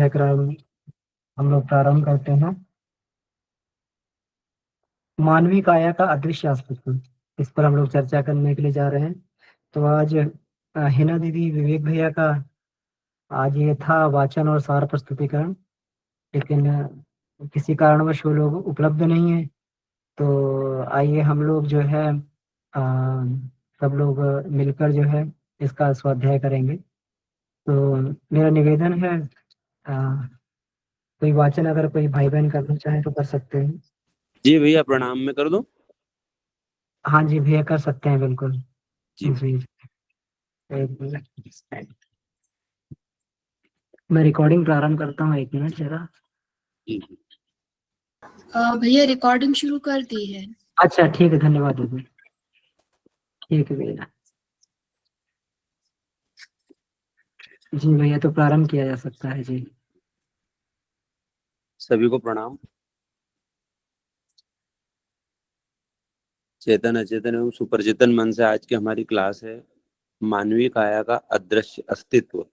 पाठ्यक्रम हम लोग प्रारंभ करते हैं। मानवीय काया का अदृश्य अस्तित्व, इस पर हम लोग चर्चा करने के लिए जा रहे हैं। तो आज हिना दीदी, विवेक भैया का आज ये था वाचन और सार प्रस्तुतिकरण, लेकिन किसी कारणवश वो लोग उपलब्ध नहीं है। तो आइए हम लोग जो है सब लोग मिलकर जो है इसका स्वाध्याय करेंगे। तो मेरा निवेदन है, कोई वाचन अगर कोई भाई बहन करना चाहे तो कर सकते हैं। जी भैया, प्रणाम मैं कर दूं? हाँ जी भैया, कर सकते हैं बिल्कुल जी जी। एक मिनट, मैं रिकॉर्डिंग प्रारंभ करता हूँ। एक मिनट जरा। जी। भैया रिकॉर्डिंग शुरू कर दी है। अच्छा ठीक है, धन्यवाद दीदी। ठीक है भैया। जी भैया, तो प्रारंभ किया जा सकता है जी। सभी को प्रणाम। चेतन, अचेतन एवं सुपरचेतन मन से आज की हमारी क्लास है मानवीय काया का अदृश्य अस्तित्व।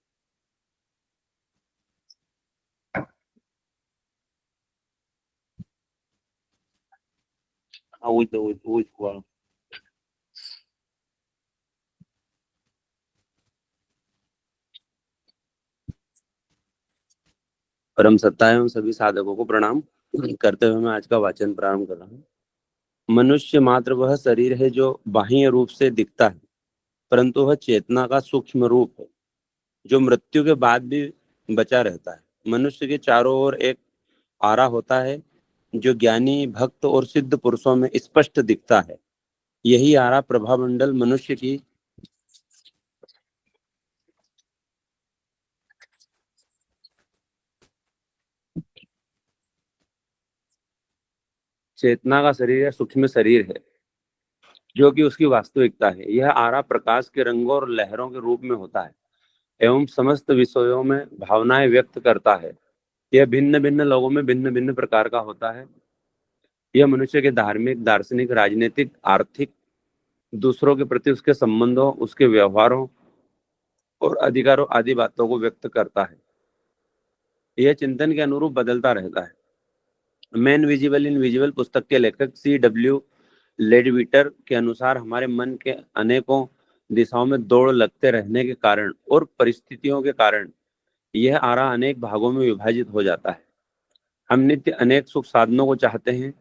परम सत्ता एवं सभी साधकों को प्रणाम करते हुए मैं आज का वाचन प्रारंभ कर रहा हूँ। मनुष्य मात्र वह शरीर है जो बाह्य रूप से दिखता है, परंतु वह चेतना का सूक्ष्म रूप है जो मृत्यु के बाद भी बचा रहता है। मनुष्य के चारों ओर एक आरा होता है जो ज्ञानी, भक्त और सिद्ध पुरुषों में स्पष्ट दिखता है। यही आरा प्रभामंडल मनुष्य की चेतना का शरीर या सूक्ष्म शरीर है जो कि उसकी वास्तविकता है। यह आरा प्रकाश के रंगों और लहरों के रूप में होता है एवं समस्त विषयों में भावनाएं व्यक्त करता है। यह भिन्न भिन्न लोगों में भिन्न भिन्न प्रकार का होता है। यह मनुष्य के धार्मिक, दार्शनिक, राजनीतिक, आर्थिक, दूसरों के प्रति उसके संबंधों, उसके व्यवहारों और अधिकारों आदि बातों को व्यक्त करता है। यह चिंतन के अनुरूप बदलता रहता है। मैन विजिबल इनविजिबल पुस्तक के लेखक C.W. लेडविटर के अनुसार हमारे मन के अनेकों दिशाओं में दौड़ लगते रहने के कारण और परिस्थितियों के कारण यह आरा अनेक भागों में विभाजित हो जाता है। हम नित्य अनेक सुख साधनों को चाहते हैं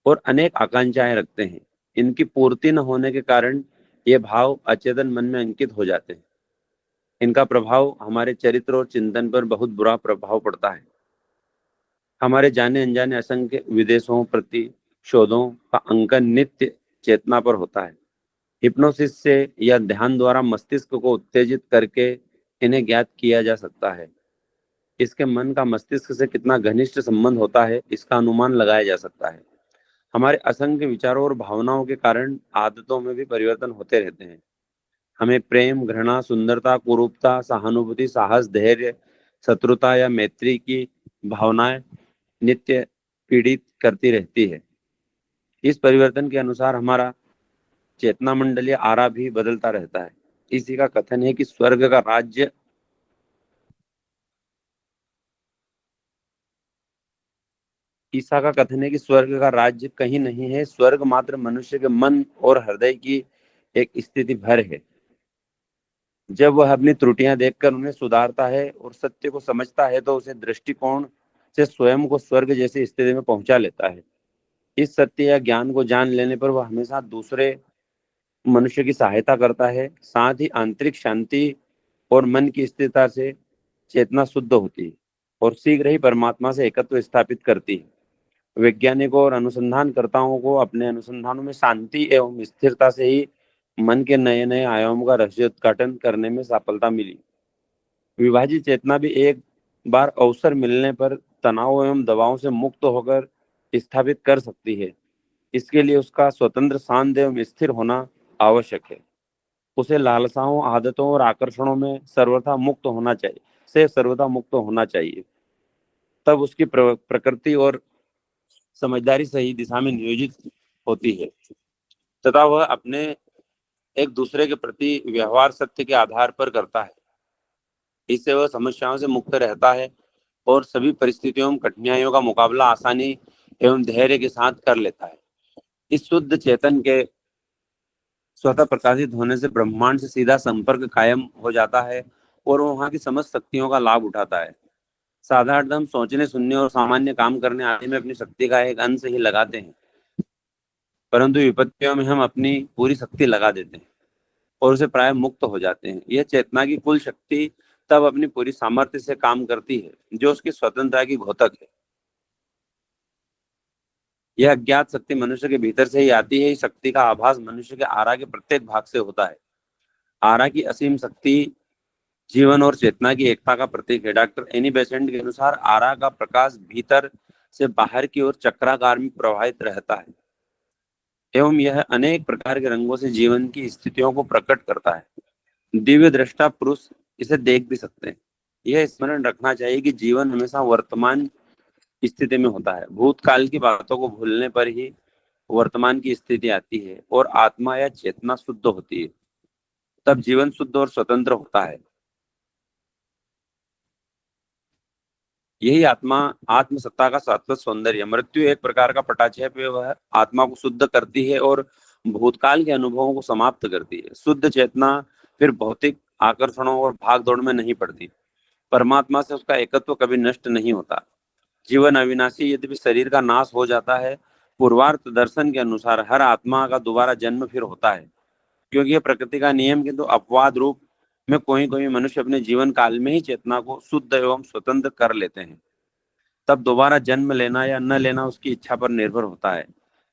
और अनेक आकांक्षाएं रखते हैं। इनकी पूर्ति न होने के कारण ये भाव अचेतन मन में अंकित हो जाते हैं। इनका प्रभाव हमारे चरित्र और चिंतन पर बहुत बुरा प्रभाव पड़ता है। हमारे जाने अनजाने असंख्य विदेशों प्रति शोधों का अंकन नित्य चेतना पर होता है। हिप्नोसिस से या ध्यान द्वारा मस्तिष्क को उत्तेजित करके इन्हें ज्ञात किया जा सकता है। इसके मन का मस्तिष्क से कितना घनिष्ठ संबंध होता है, इसका अनुमान लगाया जा सकता है। हमारे असंख्य विचारों और भावनाओं के कारण आदतों में भी परिवर्तन होते रहते हैं। हमें प्रेम, घृणा, सुंदरता, कुरूपता, सहानुभूति, साहस, धैर्य, शत्रुता या मैत्री की भावनाएं नित्य पीड़ित करती रहती है। इस परिवर्तन के अनुसार हमारा चेतना मंडल या आरा भी बदलता रहता है। इसी का कथन है कि स्वर्ग का राज्य ईसा का कथन है कि स्वर्ग का राज्य कहीं नहीं है, स्वर्ग मात्र मनुष्य के मन और हृदय की एक स्थिति भर है। जब वह अपनी त्रुटियां देखकर उन्हें सुधारता है और सत्य को समझता है तो उसे दृष्टिकोण से स्वयं को स्वर्ग जैसी स्थिति में पहुंचा लेता है। इस सत्य या ज्ञान को जान लेने पर वह हमेशा दूसरे मनुष्य की सहायता करता है। साथ ही आंतरिक शांति और मन की स्थिरता से चेतना शुद्ध होती है और शीघ्र ही परमात्मा से एकत्व स्थापित करती है। वैज्ञानिकों और अनुसंधानकर्ताओं को अपने अनुसंधानों में शांति एवं स्थिरता से ही मन के नए नए आयामों का रहस्योद्घाटन करने में सफलता मिली। विभाजित चेतना भी एक बार अवसर मिलने पर तनाव एवं दबाव से मुक्त होकर स्थापित कर सकती है। इसके लिए उसका स्वतंत्र, शांत एवं स्थिर होना आवश्यक है। उसे लालसाओं, आदतों और आकर्षणों में सर्वथा मुक्त होना चाहिए। तब उसकी प्रकृति और समझदारी सही दिशा में नियोजित होती है तथा वह अपने एक दूसरे के प्रति व्यवहार सत्य के आधार पर करता है। इससे वह समस्याओं से मुक्त रहता है और सभी परिस्थितियों में कठिनाइयों का मुकाबला आसानी एवं धैर्य के साथ कर लेता है। इस शुद्ध चेतन के स्वतः प्रकाशित होने से ब्रह्मांड से सीधा संपर्क कायम हो जाता है और वो वहाँ की समस्त शक्तियों का लाभ उठाता है। साधारणतः हम सोचने, सुनने और सामान्य काम करने आदि में अपनी शक्ति का एक अंश ही लगाते हैं, परंतु विपत्तियों में हम अपनी पूरी शक्ति लगा देते हैं और उसे प्राय मुक्त हो जाते हैं। यह चेतना की कुल शक्ति तब अपनी पूरी सामर्थ्य से काम करती है, जो उसकी स्वतंत्रता की घोतक है। यह अज्ञात शक्ति मनुष्य के भीतर से ही आती है। इस शक्ति का आभास मनुष्य के आरा के प्रत्येक भाग से होता है। आरा की असीम शक्ति जीवन और चेतना की एकता का प्रतीक है। डॉक्टर एनी बेसेंट के अनुसार आरा का प्रकाश भीतर से बाहर की ओर चक्राकार में प्रवाहित रहता है एवं यह अनेक प्रकार के रंगों से जीवन की स्थितियों को प्रकट करता है। दिव्य दृष्टा पुरुष इसे देख भी सकते हैं। यह स्मरण रखना चाहिए कि जीवन हमेशा वर्तमान स्थिति में होता है। भूतकाल की बातों को भूलने पर ही वर्तमान की स्थिति आती है और आत्मा या चेतना शुद्ध होती है। तब जीवन शुद्ध और स्वतंत्र होता है। यही आत्मसत्ता का शाश्वत सौंदर्य। मृत्यु एक प्रकार का पटाक्षेप है, वह आत्मा को शुद्ध करती है और भूतकाल के अनुभवों को समाप्त करती है। शुद्ध चेतना फिर भौतिक आकर्षणों और भागदौड़ में नहीं पड़ती। परमात्मा से उसका एकत्व कभी नष्ट नहीं होता। जीवन अविनाशी, यद्यपि शरीर का नाश हो जाता है। पूर्वार्थ दर्शन के अनुसार हर आत्मा का दोबारा जन्म फिर होता है, क्योंकि यह प्रकृति का नियम। किंतु अपवाद रूप में कोई कोई मनुष्य अपने जीवन काल में ही चेतना को शुद्ध एवं स्वतंत्र कर लेते हैं। तब दोबारा जन्म लेना या न लेना उसकी इच्छा पर निर्भर होता है।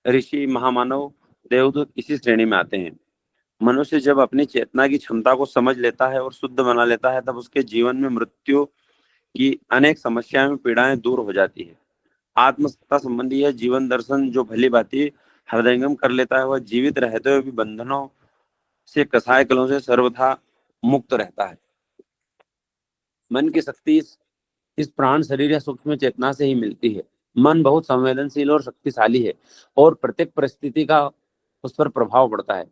ऋषि, महामानव, देवदूत इसी श्रेणी में आते हैं। मनुष्य जब अपनी चेतना की क्षमता को समझ लेता है और शुद्ध बना लेता है, तब उसके जीवन में मृत्यु की अनेक समस्याएं में पीड़ाएं दूर हो जाती है। आत्मसत्ता संबंधी यह जीवन दर्शन जो भली भांति हृदयंगम कर लेता है, वह जीवित रहते हुए भी बंधनों से, कसाय कलों से सर्वथा मुक्त रहता है। मन की शक्ति इस प्राण शरीर या सूक्ष्म चेतना से ही मिलती है। मन बहुत संवेदनशील और शक्तिशाली है और प्रत्येक परिस्थिति का उस पर प्रभाव पड़ता है।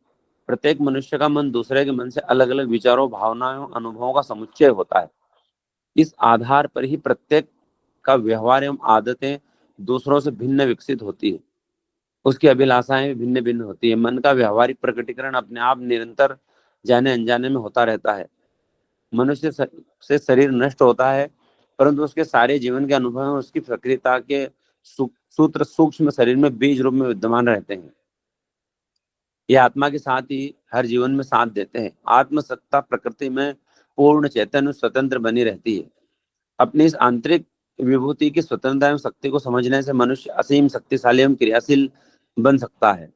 प्रत्येक मनुष्य का मन दूसरे के मन से अलग अलग विचारों, भावनाओं, अनुभवों का समुच्चय होता है। इस आधार पर ही प्रत्येक का व्यवहार एवं आदतें दूसरों से भिन्न विकसित होती है। उसकी अभिलाषाएं भी भिन्न भिन्न होती है। मन का व्यवहारिक प्रकटीकरण अपने आप निरंतर जाने अनजाने में होता रहता है। मनुष्य से शरीर नष्ट होता है, परंतु उसके सारे जीवन के अनुभव और उसकी प्रकृति के सूत्र सूक्ष्म शरीर में बीज रूप में विद्यमान रहते हैं। ये आत्मा के साथ ही हर जीवन में साथ देते हैं। आत्मसत्ता प्रकृति में पूर्ण चैतन्य स्वतंत्र बनी रहती है। अपनी इस आंतरिक विभूति की स्वतंत्रता एवं शक्ति को समझने से मनुष्य असीम शक्तिशाली एवं क्रियाशील बन सकता है।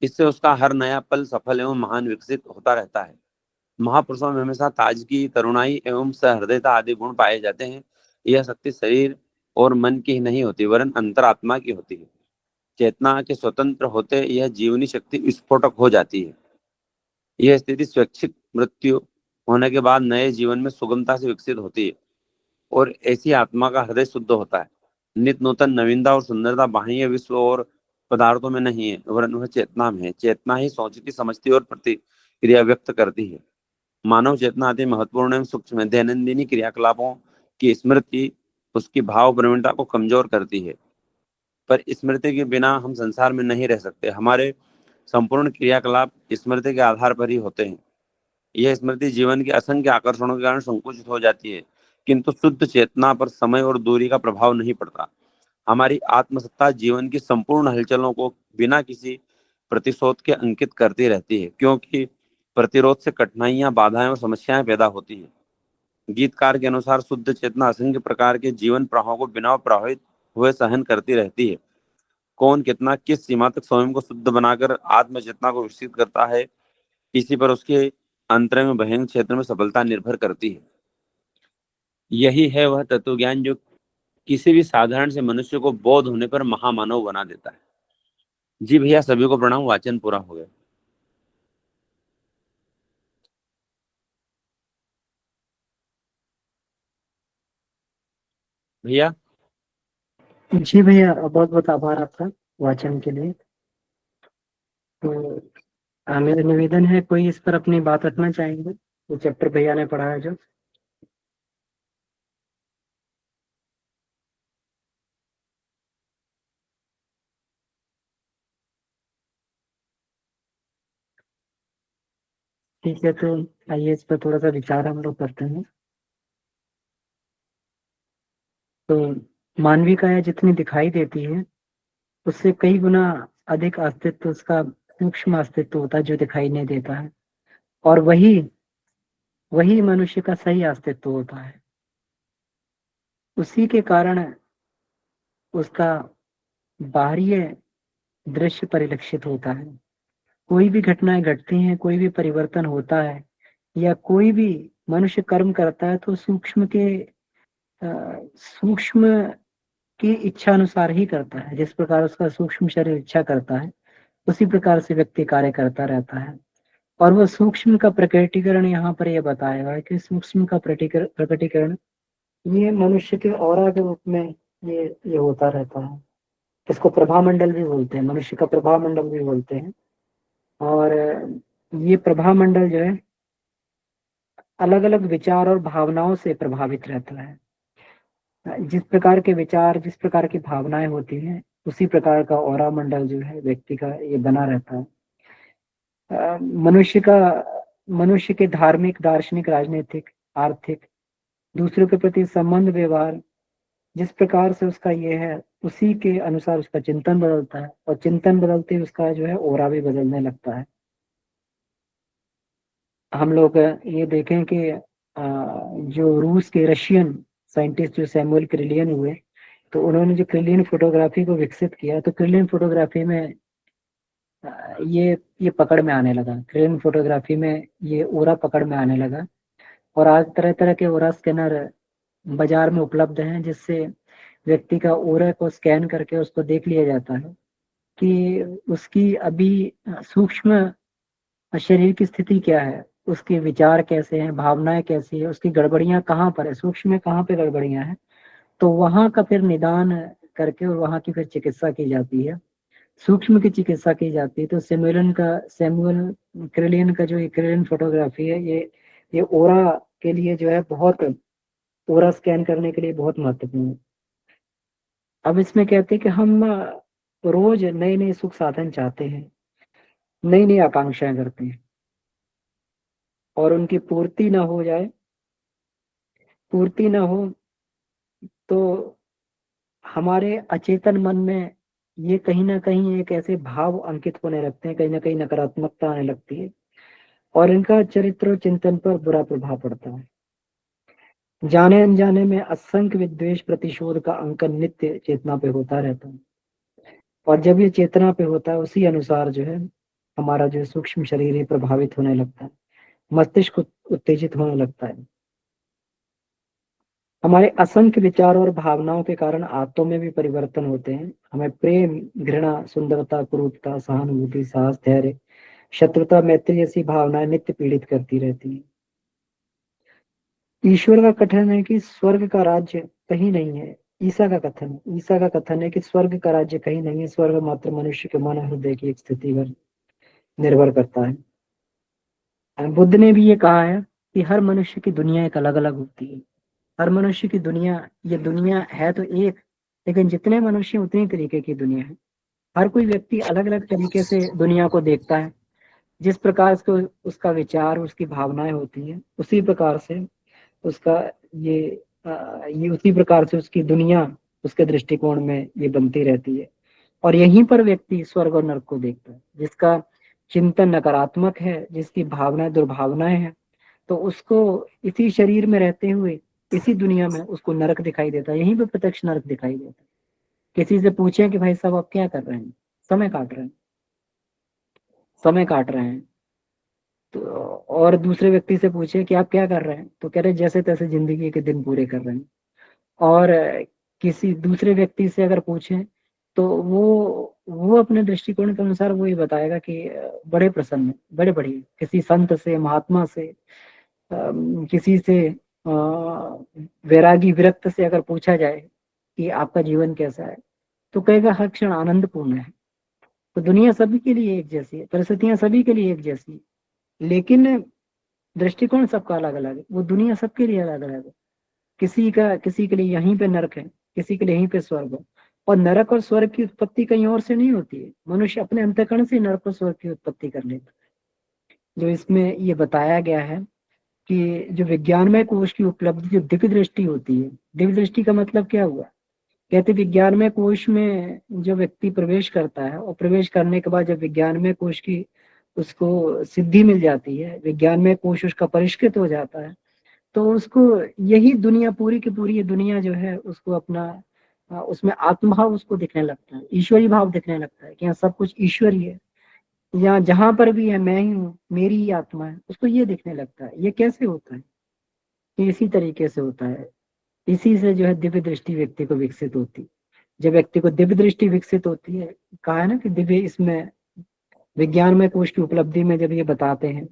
इससे उसका हर नया पल सफल एवं महान विकसित होता रहता है। महापुरुषों में हमेशा ताजगी, तरुणाई एवं सहृदयता आदि गुण पाए जाते हैं। यह शक्ति शरीर और मन की ही नहीं होती, वरन अंतरात्मा की होती है। चेतना के स्वतंत्र होते यह जीवनी शक्ति विस्फोटक हो जाती है। यह स्थिति स्वैच्छिक मृत्यु होने के बाद नए जीवन में सुगमता से विकसित होती है और ऐसी आत्मा का हृदय शुद्ध होता है। नित नूतन नवीनता और सुंदरता बाह्य विश्व और पदार्थों में नहीं है, वरन वह चेतना में है। चेतना ही सोचती, समझती और प्रतिक्रिया व्यक्त करती है। मानव चेतना अति महत्वपूर्ण एवं सूक्ष्म है। दैनंदिनी क्रियाकलापों की स्मृति उसकी भाव प्रवीणता को कमजोर करती है, पर स्मृति के बिना हम संसार में नहीं रह सकते। हमारे संपूर्ण क्रियाकलाप स्मृति के आधार पर ही होते हैं। यह स्मृति जीवन के असंख्य आकर्षणों के कारण संकुचित हो जाती है, किंतु शुद्ध चेतना पर समय और दूरी का प्रभाव नहीं पड़ता। हमारी आत्मसत्ता जीवन की संपूर्ण हलचलों को बिना किसी प्रतिशोध के अंकित करती रहती है, क्योंकि प्रतिरोध से कठिनाइयां, बाधाएं और समस्याएं पैदा होती हैं। गीतकार के अनुसार शुद्ध चेतना असंख्य प्रकार के जीवन प्रवाहों को बिना प्रभावित हुए सहन करती रहती है। कौन कितना किस सीमा तक स्वयं को शुद्ध बनाकर आत्म चेतना को विकसित करता है, इसी पर उसके अंतरंग में बहिर्ंग क्षेत्र में सफलता निर्भर करती है। यही है वह तत्व ज्ञान जो किसी भी साधारण से मनुष्य को बोध होने पर महामानव बना देता है। जी भैया, सभी को प्रणाम। वाचन पूरा हो गया। भैया, जी भैया, बहुत बहुत आभार आपका वाचन के लिए। तो मेरा निवेदन है, कोई इस पर अपनी बात रखना चाहेंगे? वो चैप्टर भैया ने पढ़ाया जो। ठीक है, तो आइए इस पर थोड़ा सा विचार हम लोग करते हैं। तो मानवीय काया जितनी दिखाई देती है उससे कई गुना अधिक अस्तित्व उसका सूक्ष्म अस्तित्व होता है जो दिखाई नहीं देता है, और वही वही मनुष्य का सही अस्तित्व होता है। उसी के कारण उसका बाहरी दृश्य परिलक्षित होता है। कोई भी घटनाएं घटती हैं, कोई भी परिवर्तन होता है, या कोई भी मनुष्य कर्म करता है, तो सूक्ष्म की इच्छा अनुसार ही करता है। जिस प्रकार उसका सूक्ष्म शरीर इच्छा करता है, उसी प्रकार से व्यक्ति कार्य करता रहता है। और वो सूक्ष्म का प्रकटीकरण यहाँ पर यह बताया है कि सूक्ष्म का प्रकटीकरण ये मनुष्य के ऑरा के रूप में ये होता रहता है। इसको प्रभामंडल भी बोलते हैं, मनुष्य का प्रभामंडल भी बोलते हैं। और ये प्रभामंडल जो है अलग अलग विचार और भावनाओं से प्रभावित रहता है। जिस प्रकार के विचार, जिस प्रकार की भावनाएं होती हैं, उसी प्रकार का ऑरा मंडल जो है व्यक्ति का ये बना रहता है। अ, मनुष्य का मनुष्य के धार्मिक, दार्शनिक, राजनीतिक, आर्थिक, दूसरों के प्रति संबंध, व्यवहार जिस प्रकार से उसका ये है, उसी के अनुसार उसका चिंतन बदलता है, और चिंतन बदलते ही उसका जो है ओरा भी बदलने लगता है। हम लोग ये देखें कि जो रूस के रशियन साइंटिस्ट जो सैमुअल क्रिलियन हुए, तो उन्होंने जो क्रिलियन फोटोग्राफी को विकसित किया, तो क्रिलियन फोटोग्राफी में ये पकड़ में आने लगा। क्रिलियन फोटोग्राफी में ये ओरा पकड़ में आने लगा, और आज तरह तरह के ओरा स्कैनर बाजार में उपलब्ध हैं, जिससे व्यक्ति का ओरा को स्कैन करके उसको देख लिया जाता है कि उसकी अभी सूक्ष्म शरीर की स्थिति क्या है, उसके विचार कैसे हैं, भावनाएं कैसी है, उसकी गड़बड़ियां कहाँ पर है, सूक्ष्म में कहाँ पे गड़बड़ियां हैं। तो वहां का फिर निदान करके और वहां की फिर चिकित्सा की जाती है, सूक्ष्म की चिकित्सा की जाती है। तो सैमुअल क्रिलियन का जो ये क्रिलियन फोटोग्राफी है, ये ओरा के लिए जो है बहुत, ओरा स्कैन करने के लिए बहुत महत्वपूर्ण है। अब इसमें कहते हैं कि हम रोज नए नए सुख साधन चाहते हैं, नई नई आकांक्षाएं करते हैं, और उनकी पूर्ति ना हो तो हमारे अचेतन मन में ये कहीं ना कहीं एक ऐसे भाव अंकित होने लगते हैं, कहीं ना कहीं नकारात्मकता आने लगती है, और इनका चरित्र और चिंतन पर बुरा प्रभाव पड़ता है। जाने अनजाने में असंख्य विद्वेष प्रतिशोध का अंकन नित्य चेतना पे होता रहता है, और जब ये चेतना पे होता है, उसी अनुसार जो है हमारा जो सूक्ष्म शरीर है प्रभावित होने लगता है, मस्तिष्क उत्तेजित होने लगता है। हमारे असंख्य विचारों और भावनाओं के कारण आत्तों में भी परिवर्तन होते हैं। हमें प्रेम, घृणा, सुंदरता, क्रूरता, सहानुभूति, साहस, धैर्य, शत्रुता, मैत्री जैसी भावनाएं नित्य पीड़ित करती रहती हैं। ईश्वर का कथन है कि स्वर्ग का राज्य कहीं नहीं है। ईसा का कथन है कि स्वर्ग का राज्य कहीं नहीं है, स्वर्ग मात्र मनुष्य के मन, हृदय की एक स्थिति पर निर्भर करता है। बुद्ध ने भी ये कहा है कि हर मनुष्य की दुनिया एक अलग अलग होती है। हर मनुष्य की दुनिया, ये दुनिया है तो एक, लेकिन जितने मनुष्य उतनी तरीके की दुनिया है। हर कोई व्यक्ति अलग अलग तरीके से दुनिया को देखता है। जिस प्रकार से उसका विचार, उसकी भावनाएं होती हैं, उसी प्रकार से उसका ये ये उसी प्रकार से उसकी दुनिया, उसके दृष्टिकोण में ये बनती रहती है। और यहीं पर व्यक्ति स्वर्ग और नरक को देखता है। जिसका चिंतन नकारात्मक है, जिसकी भावनाएं दुर्भावनाएं हैं, तो उसको इसी शरीर में रहते हुए, इसी दुनिया में उसको नरक दिखाई देता है, यहीं पे प्रत्यक्ष नरक दिखाई देता है। किसी से पूछे कि भाई साहब आप क्या कर रहे हैं, समय काट रहे हैं, समय काट रहे हैं। तो और दूसरे व्यक्ति से पूछे कि आप क्या कर रहे हैं, तो कह रहे जैसे तैसे जिंदगी के दिन पूरे कर रहे हैं। और किसी दूसरे व्यक्ति से अगर पूछें, तो वो अपने दृष्टिकोण के अनुसार वो ये बताएगा कि बड़े प्रसन्न हैं, बड़े बढ़िया। किसी संत से, महात्मा से, किसी से वैरागी, विरक्त से अगर पूछा जाए कि आपका जीवन कैसा है, तो कहेगा हर क्षण आनंदपूर्ण है। तो दुनिया सभी के लिए एक जैसी है, परिस्थितियां सभी के लिए एक जैसी है, लेकिन दृष्टिकोण सबका अलग अलग है। वो दुनिया सबके लिए अलग अलग है। किसी के लिए यहीं पे नरक है, किसी के लिए यहीं पे स्वर्ग है। और नरक और स्वर्ग की उत्पत्ति कहीं और से नहीं होती है, मनुष्य अपने अंतःकरण से नरक और स्वर्ग की उत्पत्ति कर लेता है। जो इसमें ये बताया गया है कि जो विज्ञानमय कोश की उपलब्धि, जो दिव्य दृष्टि होती है, दिव्य दृष्टि का मतलब क्या हुआ? कहते विज्ञानमय कोश में जो व्यक्ति प्रवेश करता है और प्रवेश करने के बाद जब विज्ञानमय कोश की उसको सिद्धि मिल जाती है, विज्ञानमय कोश उसका परिष्कृत हो जाता है, तो उसको यही दुनिया, पूरी की पूरी ये दुनिया जो है उसको अपना उसमें आत्मभाव उसको दिखने लगता है, ईश्वरी भाव दिखने लगता है कि यहाँ सब कुछ ईश्वरी है, यहाँ जहां पर भी है मैं ही हूँ, मेरी ही आत्मा है, उसको ये दिखने लगता है। ये कैसे होता है? ये इसी तरीके से होता है, इसी से जो है दिव्य दृष्टि व्यक्ति को विकसित होती। जब व्यक्ति को दिव्य दृष्टि विकसित होती है, कहा है ना कि दिव्य, इसमें विज्ञान में कोश की उपलब्धि में जब ये बताते हैं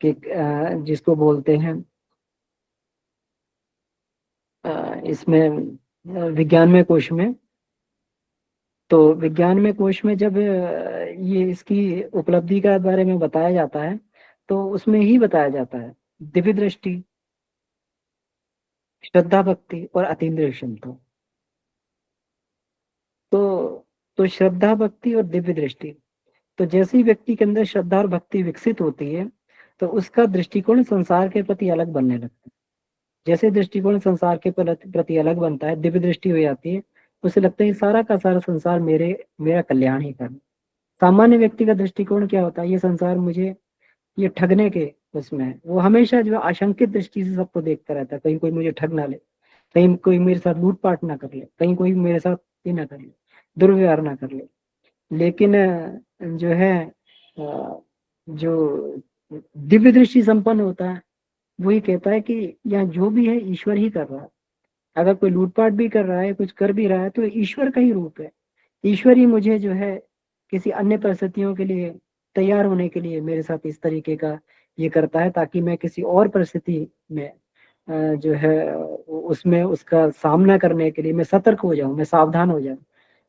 कि जिसको बोलते हैं इसमें विज्ञान में कोश में, तो विज्ञान में कोश में जब ये इसकी उपलब्धि का बारे में बताया जाता है, तो उसमें ही बताया जाता है दिव्य दृष्टि, श्रद्धा, भक्ति और अतीन्द्रिय क्षमता। तो श्रद्धा, भक्ति और दिव्य दृष्टि, तो जैसे ही व्यक्ति के अंदर श्रद्धा और भक्ति विकसित होती है, तो उसका दृष्टिकोण संसार के प्रति अलग बनने लगता है। जैसे दृष्टिकोण संसार के प्रति अलग बनता है, दिव्य दृष्टि हो जाती है, उसे लगता है सारा का सारा संसार मेरा कल्याण ही कर। सामान्य व्यक्ति का दृष्टिकोण क्या होता है? ये संसार मुझे ये ठगने के उसमें है। वो हमेशा जो आशंकित दृष्टि से सबको देखता रहता है, कहीं कोई मुझे ठग ना ले, कहीं कोई मेरे साथ लूटपाट ना कर ले, कहीं कोई मेरे साथ ये ना कर ले, दुर्व्यवहार ना कर ले। लेकिन जो है जो दिव्य दृष्टि संपन्न होता है, वही कहता है कि यहाँ जो भी है ईश्वर ही कर रहा है। अगर कोई लूटपाट भी कर रहा है, कुछ कर भी रहा है, तो ईश्वर का ही रूप है। ईश्वर ही मुझे जो है किसी अन्य परिस्थितियों के लिए तैयार होने के लिए मेरे साथ इस तरीके का ये करता है, ताकि मैं किसी और परिस्थिति में जो है उसमें उसका सामना करने के लिए मैं सतर्क हो जाऊं, मैं सावधान हो जाऊं।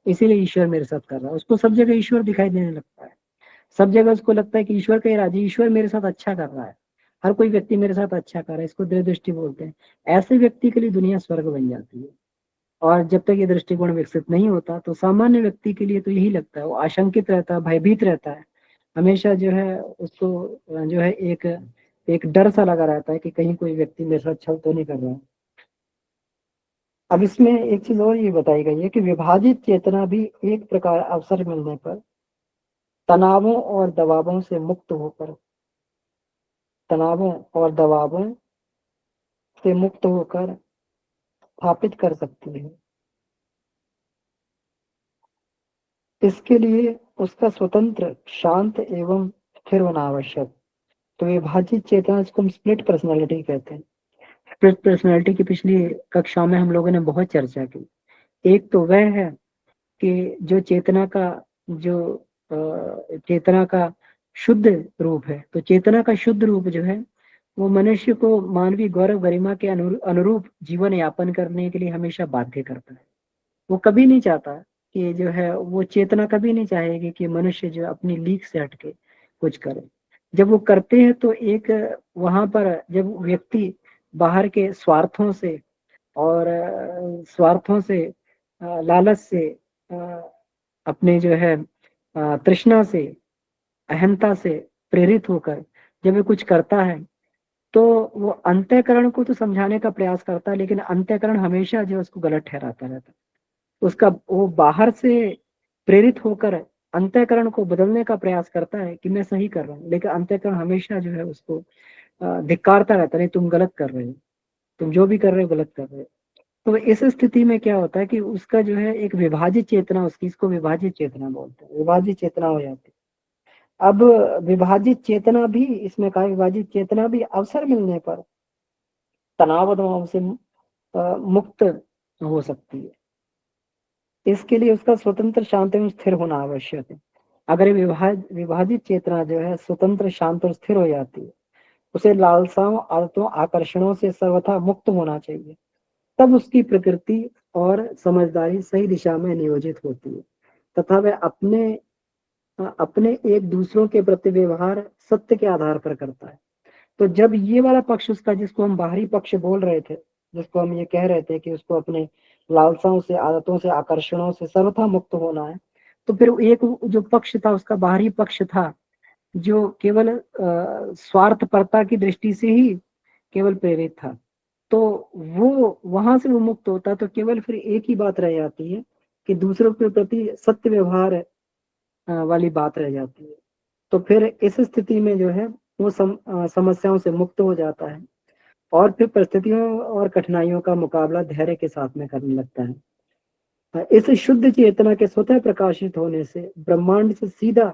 इसीलिए ईश्वर मेरे साथ कर रहा है। उसको सब जगह ईश्वर दिखाई देने लगता है, सब जगह उसको लगता है कि ईश्वर का ही राज है, ईश्वर मेरे साथ अच्छा कर रहा है, हर कोई व्यक्ति मेरे साथ अच्छा कर रहा है। इसको दृढ़ दृष्टि बोलते हैं। ऐसे व्यक्ति के लिए दुनिया स्वर्ग बन जाती है। और जब तक ये दृष्टिकोण विकसित नहीं होता, तो सामान्य व्यक्ति के लिए तो यही लगता है, वो आशंकित रहता है, भयभीत रहता है, हमेशा जो है उसको जो है एक एक डर सा लगा रहता है कि कहीं कोई व्यक्ति मेरे साथ छल तो नहीं कर रहा है। अब इसमें एक चीज और ये बताई गई है कि विभाजित चेतना भी एक प्रकार अवसर मिलने पर तनावों और दबावों से मुक्त होकर, तनावों और दबावों से मुक्त होकर स्थापित कर सकती है। इसके लिए उसका स्वतंत्र, शांत एवं स्थिर होना आवश्यक। तो विभाजित चेतना, इसको हम स्प्लिट पर्सनालिटी कहते हैं। स्प्लिट पर्सनालिटी की पिछली कक्षा में हम लोगों ने बहुत चर्चा की। एक तो वह है कि जो चेतना का शुद्ध रूप है, तो चेतना का शुद्ध रूप जो है वो मनुष्य को मानवीय गौरव गरिमा के अनुरूप जीवन यापन करने के लिए हमेशा बाध्य करता है। वो कभी नहीं चाहता कि जो है, वो चेतना कभी नहीं चाहेगी कि मनुष्य जो अपनी लीक से हटके कुछ करे। जब वो करते हैं तो एक वहां पर जब व्यक्ति बाहर के स्वार्थों से और लालच से, अपने जो है तृष्णा से, अहंता से प्रेरित होकर जब ये कुछ करता है, तो वो अंतःकरण को तो समझाने का प्रयास करता है, लेकिन अंतःकरण हमेशा जो है उसको गलत ठहराता रहता है। उसका वो बाहर से प्रेरित होकर अंतःकरण को बदलने का प्रयास करता है कि मैं सही कर रहा हूँ, लेकिन अंतःकरण हमेशा जो है उसको धिक्कारता रहता है, नहीं तुम गलत कर रहे हो, तुम जो भी कर रहे हो गलत कर रहे हो। तो इस स्थिति में क्या होता है कि उसका जो है एक विभाजित चेतना, उसकी, इसको विभाजित चेतना बोलते हैं, विभाजित चेतना हो जाती है। अब विभाजित चेतना भी, इसमें कहा विभाजित चेतना भी अवसर मिलने पर तनाव दबाव से मुक्त हो सकती है। इसके लिए उसका स्वतंत्र, शांत एवं स्थिर होना आवश्यक है। अगर विभाजित चेतना जो है स्वतंत्र, शांत और स्थिर हो जाती है, उसे लालसाओं, आदतों, आकर्षणों से सर्वथा मुक्त होना चाहिए। तब उसकी प्रकृति और समझदारी सही दिशा में नियोजित होती है, तथा वह अपने एक दूसरों के प्रति व्यवहार सत्य के आधार पर करता है। तो जब ये वाला पक्ष उसका, जिसको हम बाहरी पक्ष बोल रहे थे, जिसको हम ये कह रहे थे कि उसको अपने लालसाओं से, आदतों से, आकर्षणों से सर्वथा मुक्त होना है, तो फिर एक जो पक्ष था, उसका बाहरी पक्ष था, जो केवल स्वार्थपरता की दृष्टि से ही केवल प्रेरित था, तो वो वहां से वो मुक्त होता तो केवल फिर एक ही बात रह जाती है कि दूसरों के प्रति सत्य व्यवहार वाली बात रह जाती है। तो फिर इस स्थिति में जो है वो समस्याओं से मुक्त हो जाता है और फिर परिस्थितियों और कठिनाइयों का मुकाबला धैर्य के साथ में करने लगता है। इस शुद्ध चेतना के स्वतः प्रकाशित होने से ब्रह्मांड से सीधा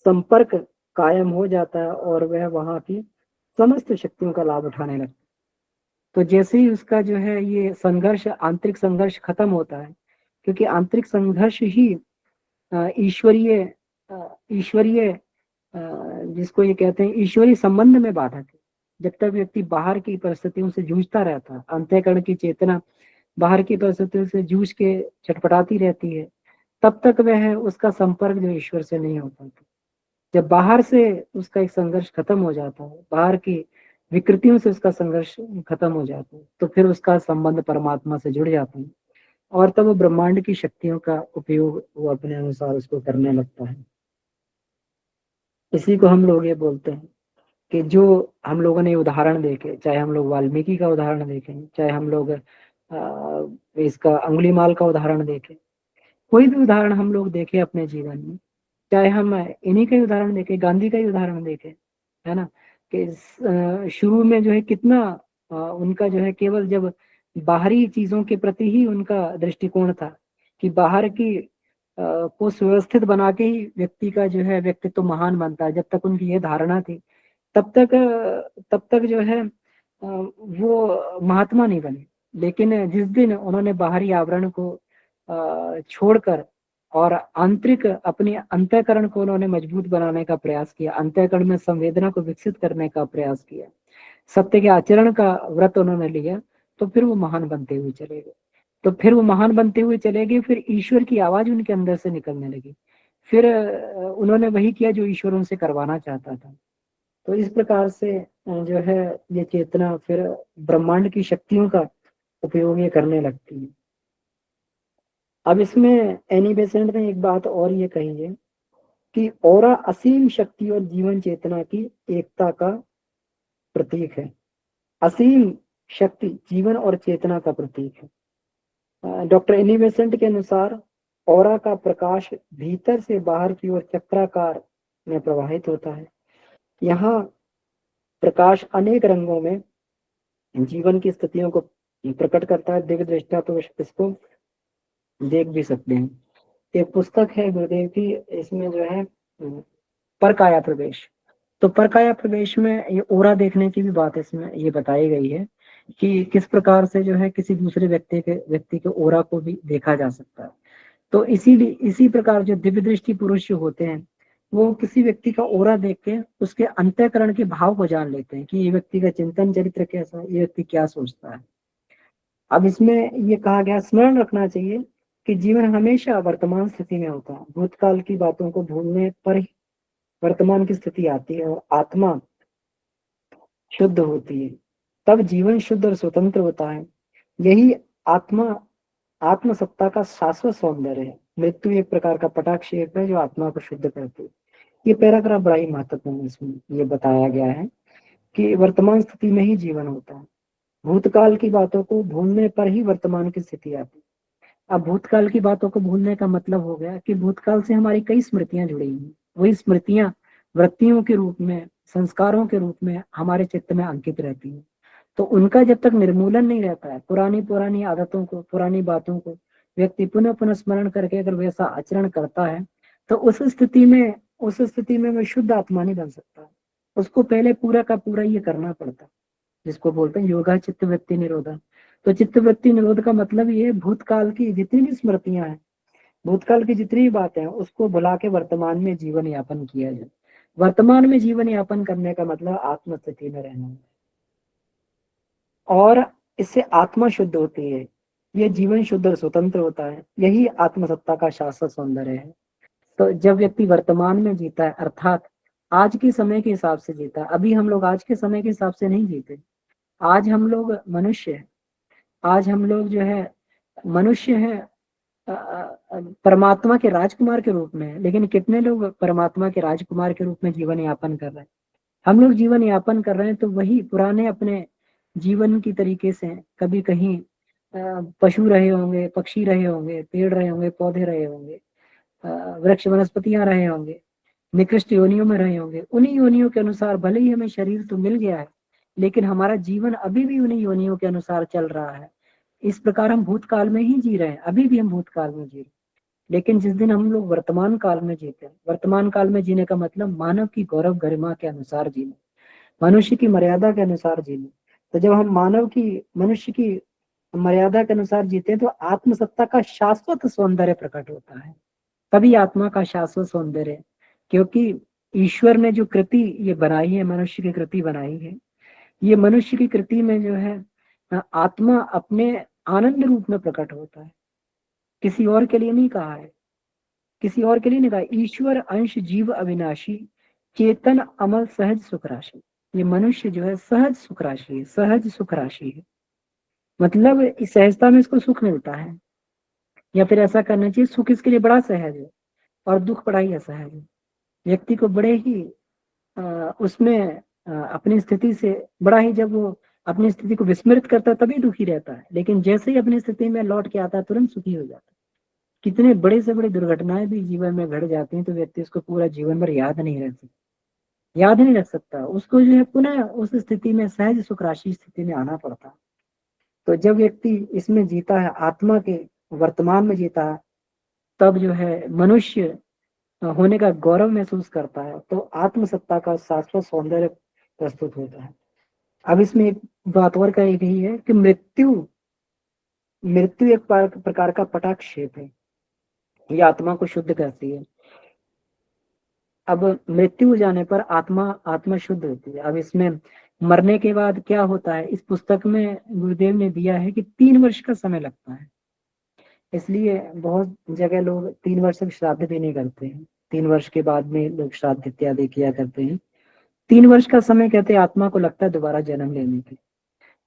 संपर्क कायम हो जाता है और वह वहां की समस्त शक्तियों का लाभ उठाने लगता है। तो जैसे ही उसका जो है ये संघर्ष, आंतरिक संघर्ष खत्म होता है, क्योंकि आंतरिक संघर्ष ही ईश्वरीय ईश्वरीय जिसको ये कहते हैं ईश्वरीय संबंध में बाधक है। जब तक व्यक्ति बाहर की परिस्थितियों से जूझता रहता है, अंतःकरण की चेतना बाहर की परिस्थितियों से जूझ के छटपटाती रहती है, तब तक वह उसका संपर्क जो ईश्वर से नहीं हो पाता। जब बाहर से उसका एक संघर्ष खत्म हो जाता है, बाहर की विकृतियों से उसका संघर्ष खत्म हो जाता है, तो फिर उसका संबंध परमात्मा से जुड़ जाता है और तब वो ब्रह्मांड की शक्तियों का उपयोग वो अपने अनुसार उसको करने लगता है। इसी को हम लोग ये बोलते हैं कि जो हम लोगों ने उदाहरण देखे, चाहे हम लोग वाल्मीकि का उदाहरण देखें, चाहे हम लोग इसका अंगुलीमाल का उदाहरण देखें, कोई भी उदाहरण हम लोग देखें अपने जीवन में, चाहे हम इन्हीं का ही उदाहरण देखें, गांधी का ही उदाहरण देखें, है ना, कि शुरू में जो है कितना उनका जो है केवल जब बाहरी चीजों के प्रति ही उनका दृष्टिकोण था कि बाहर की को सुव्यवस्थित बना के ही व्यक्ति का जो है व्यक्तित्व महान बनता है, जब तक उनकी ये धारणा थी तब तक जो है वो महात्मा नहीं बने। लेकिन जिस दिन उन्होंने बाहरी आवरण को छोड़कर और आंतरिक अपने अंतःकरण को उन्होंने मजबूत बनाने का प्रयास किया, अंतःकरण में संवेदना को विकसित करने का प्रयास किया, सत्य के आचरण का व्रत उन्होंने लिया, तो फिर वो महान बनते हुए चले गए। तो फिर वो महान बनते हुए चले गए, फिर ईश्वर की आवाज उनके अंदर से निकलने लगी, फिर उन्होंने वही किया जो ईश्वर उनसे करवाना चाहता था। तो इस प्रकार से जो है ये चेतना फिर ब्रह्मांड की शक्तियों का उपयोग ये करने लगती है। अब इसमें एनी बेसेंट ने एक बात और ये कही है कि ऑरा असीम शक्ति और जीवन चेतना की एकता का प्रतीक है। असीम शक्ति जीवन और चेतना का प्रतीक है। डॉक्टर एनी बेसेंट के अनुसार ऑरा का प्रकाश भीतर से बाहर की ओर चक्राकार में प्रवाहित होता है। यहाँ प्रकाश अनेक रंगों में जीवन की स्थितियों को प्रकट करता है। दिव्य दृष्टा तो इसको देख भी सकते हैं। एक पुस्तक है गुरुदेव की, इसमें जो है परकाया प्रवेश, तो परकाया प्रवेश में ये ओरा देखने की भी बात इसमें ये बताई गई है कि किस प्रकार से जो है किसी दूसरे व्यक्ति के ओरा को भी देखा जा सकता है। तो इसी प्रकार जो दिव्य दृष्टि पुरुष जो होते हैं वो किसी व्यक्ति का ओरा देख के उसके अंतःकरण के भाव को जान लेते हैं कि ये व्यक्ति का चिंतन चरित्र कैसा है, ये व्यक्ति क्या सोचता है। अब इसमें ये कहा गया, स्मरण रखना चाहिए कि जीवन हमेशा वर्तमान स्थिति में होता है। भूतकाल की बातों को भूलने पर ही वर्तमान की स्थिति आती है और आत्मा शुद्ध होती है, तब जीवन शुद्ध और स्वतंत्र होता है। यही आत्मा आत्मसत्ता का शाश्वत सौंदर्य है। मृत्यु एक प्रकार का पटाक्षेप है जो आत्मा को शुद्ध करती है। ये पैराग्राफ बड़ा ही महत्वपूर्ण है, इसमें ये बताया गया है कि वर्तमान स्थिति में ही जीवन होता है। भूतकाल की बातों को भूलने पर ही वर्तमान की स्थिति आती है। अब भूतकाल की बातों को भूलने का मतलब हो गया कि भूतकाल से हमारी कई स्मृतियां जुड़ी हुई, वही स्मृतियां वृत्तियों के रूप में, संस्कारों के रूप में हमारे चित्त में अंकित रहती हैं। तो उनका जब तक निर्मूलन नहीं रहता है, पुरानी पुरानी आदतों को, पुरानी बातों को व्यक्ति पुनः पुनः स्मरण करके अगर वैसा आचरण करता है, तो उस स्थिति में वह शुद्ध आत्मा नहीं बन सकता। उसको पहले पूरा का पूरा ये करना पड़ता है, जिसको बोलते हैं योगा चित्त वृत्ति निरोधन। तो चित्त वृत्ति निरोध का मतलब ये भूतकाल की जितनी भी स्मृतियां हैं, भूतकाल की जितनी भी बातें हैं, उसको भुला के वर्तमान में जीवन यापन किया जाए। वर्तमान में जीवन यापन करने का मतलब आत्म स्थिति में रहना है और इससे आत्मा शुद्ध होती है। ये जीवन शुद्ध और स्वतंत्र होता है। यही आत्मसत्ता का शाश्वत सौंदर्य है। तो जब व्यक्ति वर्तमान में जीता है, अर्थात आज के समय के हिसाब से जीता है, अभी हम लोग आज के समय के हिसाब से नहीं जीते। आज हम लोग मनुष्य हैं, आज हम लोग जो है मनुष्य हैं परमात्मा के राजकुमार के रूप में है, लेकिन कितने लोग परमात्मा के राजकुमार के रूप में जीवन यापन कर रहे हैं? हम लोग जीवन यापन कर रहे हैं तो वही पुराने अपने जीवन की तरीके से हैं। कभी कहीं पशु रहे होंगे, पक्षी रहे होंगे, पेड़ रहे होंगे, पौधे रहे होंगे, वृक्ष वनस्पतियां रहे होंगे, निकृष्ट योनियों में रहे होंगे। उन्हीं योनियों के अनुसार भले ही हमें शरीर तो मिल गया है, लेकिन हमारा जीवन अभी भी उन्हीं योनियों के अनुसार चल रहा है। इस प्रकार हम भूतकाल में ही जी रहे हैं, अभी भी हम भूतकाल में जी रहे हैं। लेकिन जिस दिन हम लोग वर्तमान काल में जीते हैं, वर्तमान काल में जीने का मतलब मानव की गौरव गरिमा के अनुसार जीना, मनुष्य की मर्यादा के अनुसार जीना। तो जब हम मनुष्य की मर्यादा के अनुसार जीते हैं तो आत्मसत्ता का शाश्वत सौंदर्य प्रकट होता है। तभी आत्मा का शाश्वत सौंदर्य है, क्योंकि ईश्वर ने जो कृति ये बनाई है, मनुष्य की कृति बनाई है, ये मनुष्य की कृति में जो है आत्मा अपने आनंद रूप में प्रकट होता है। किसी और के लिए नहीं कहा है, किसी और के लिए नहीं कहा। ईश्वर अंश जीव अविनाशी, चेतन अमल सहज सुख राशि। ये मनुष्य जो है सहज सुख राशि है, सहज सुख राशि है। मतलब इस सहजता में इसको सुख मिलता है, या फिर ऐसा करना चाहिए, सुख इसके लिए बड़ा सहज है और दुख बड़ा ही असहज है। व्यक्ति को बड़े ही उसमें अपनी स्थिति से बड़ा ही, जब वो अपनी स्थिति को विस्मृत करता है तभी दुखी रहता है, लेकिन जैसे ही अपनी स्थिति में लौट के आता है तुरंत सुखी हो जाता है। कितने बड़े से बड़ी दुर्घटनाएं भी जीवन में घट जाती हैं तो व्यक्ति उसको पूरा जीवन भर याद नहीं रख सकता। उसको जो है पुनः उस स्थिति में सहज सुख राशि स्थिति में आना पड़ता है। तो जब व्यक्ति इसमें जीता है, आत्मा के वर्तमान में जीता है, तब जो है मनुष्य होने का गौरव महसूस करता है, तो आत्मसत्ता का शाश्वत सौंदर्य प्रस्तुत होता है। अब इसमें एक बात और कही गई है कि मृत्यु एक प्रकार का पटाक्षेप है, ये आत्मा को शुद्ध करती है। अब मृत्यु हो जाने पर आत्मा शुद्ध होती है। अब इसमें मरने के बाद क्या होता है, इस पुस्तक में गुरुदेव ने दिया है कि 3 वर्ष का समय लगता है। इसलिए बहुत जगह लोग 3 वर्ष तक श्राद्ध भी नहीं करते हैं, 3 वर्ष के बाद में लोग श्राद्ध इत्यादि किया करते हैं। 3 वर्ष का समय कहते हैं आत्मा को लगता है दोबारा जन्म लेने के।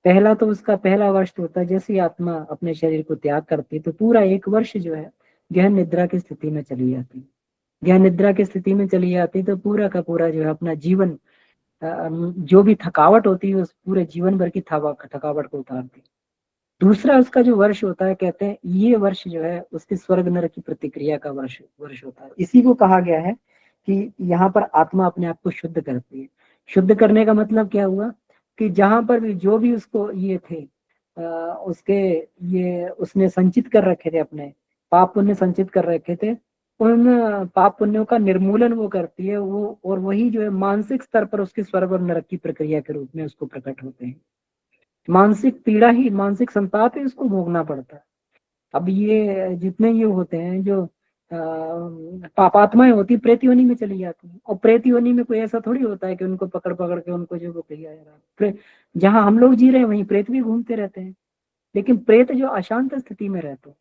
पहला तो उसका पहला वर्ष होता है, जैसे ही आत्मा अपने शरीर को त्याग करती है तो पूरा 1 वर्ष जो है गहन निद्रा की स्थिति में चली जाती है। गहन निद्रा की स्थिति में चली जाती है तो पूरा का पूरा जो है अपना जीवन, जो भी थकावट होती है उस पूरे जीवन भर की थकावट को उतारती है। दूसरा उसका जो वर्ष होता है, कहते हैं ये वर्ष जो है उसकी स्वर्ग नरक की प्रतिक्रिया का वर्ष होता है। इसी को कहा गया है कि यहाँ पर आत्मा अपने आप को शुद्ध करती है। शुद्ध करने का मतलब क्या हुआ कि जहां पर भी जो भी उसको ये थे उसके ये उसने संचित कर रखे थे, अपने पाप पुण्य संचित कर रखे थे, उन पाप पुण्यों का निर्मूलन वो करती है वो, और वही जो है मानसिक स्तर पर उसके स्वर्ग और नरक की प्रक्रिया के रूप में उसको प्रकट होते हैं। मानसिक पीड़ा ही, मानसिक संताप ही उसको भोगना पड़ता है। अब ये जितने ये होते हैं जो पापात्माएं होती, प्रेत योनि में चली जाती हैं, और प्रेत योनि में कोई ऐसा थोड़ी होता है कि उनको पकड़ पकड़ के उनको जो वो किया जा रहा है। जहां हम लोग जी रहे हैं वहीं प्रेत भी घूमते रहते हैं, लेकिन प्रेत जो अशांत स्थिति में रहते हैं,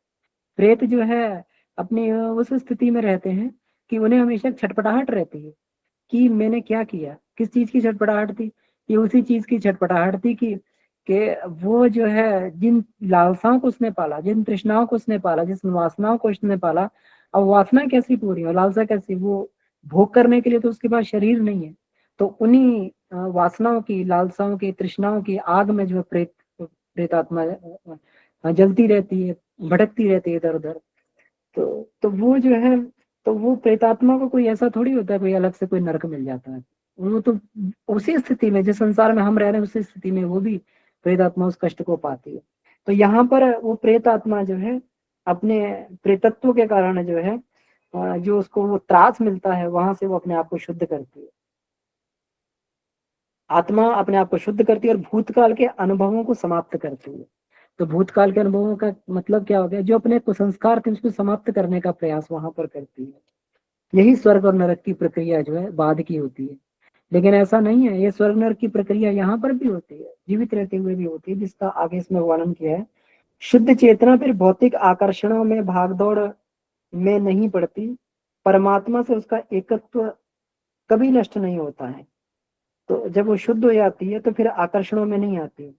प्रेत जो है अपनी उस स्थिति में रहते हैं कि उन्हें हमेशा छटपटाहट रहती है कि मैंने क्या किया। किस चीज की छटपटाहट थी? ये उसी चीज की छटपटाहट थी कि वो जो है जिन लालसाओं को उसने पाला, जिन तृष्णाओं को उसने पाला, जिस वासनाओं को उसने पाला, अब वासना कैसी पूरी हो, लालसा कैसी, वो भोग करने के लिए तो उसके पास शरीर नहीं है। तो उन्हीं वासनाओं की, लालसाओं की, तृष्णाओं की आग में जो प्रेतात्मा जलती रहती है, भटकती रहती है इधर उधर। तो वो जो है, तो वो प्रेतात्मा को कोई ऐसा थोड़ी होता है कोई अलग से कोई नरक मिल जाता है। वो तो उसी स्थिति में, जिस संसार में हम रह रहे हैं उसी स्थिति में वो भी प्रेतात्मा उस कष्ट को पाती है। तो यहाँ पर वो प्रेतात्मा जो है अपने प्रेतत्व के कारण जो है जो उसको वो त्रास मिलता है, वहां से वो अपने आप को शुद्ध करती है। आत्मा अपने आप को शुद्ध करती है और भूतकाल के अनुभवों को समाप्त करती है। तो भूतकाल के अनुभवों का मतलब क्या हो गया, जो अपने कुसंस्कार थे उसको समाप्त करने का प्रयास वहां पर करती है। यही स्वर्ग और नरक की प्रक्रिया जो है बाद की होती है। लेकिन ऐसा नहीं है, ये स्वर्ग नरक की प्रक्रिया यहाँ पर भी होती है, जीवित रहते हुए भी होती है, जिसका आगे इसमें वर्णन किया है। शुद्ध चेतना फिर भौतिक आकर्षणों में भागदौड़ में नहीं पड़ती, परमात्मा से उसका एकत्व कभी नष्ट नहीं होता है। तो जब वो शुद्ध हो जाती है तो फिर आकर्षणों में नहीं आती।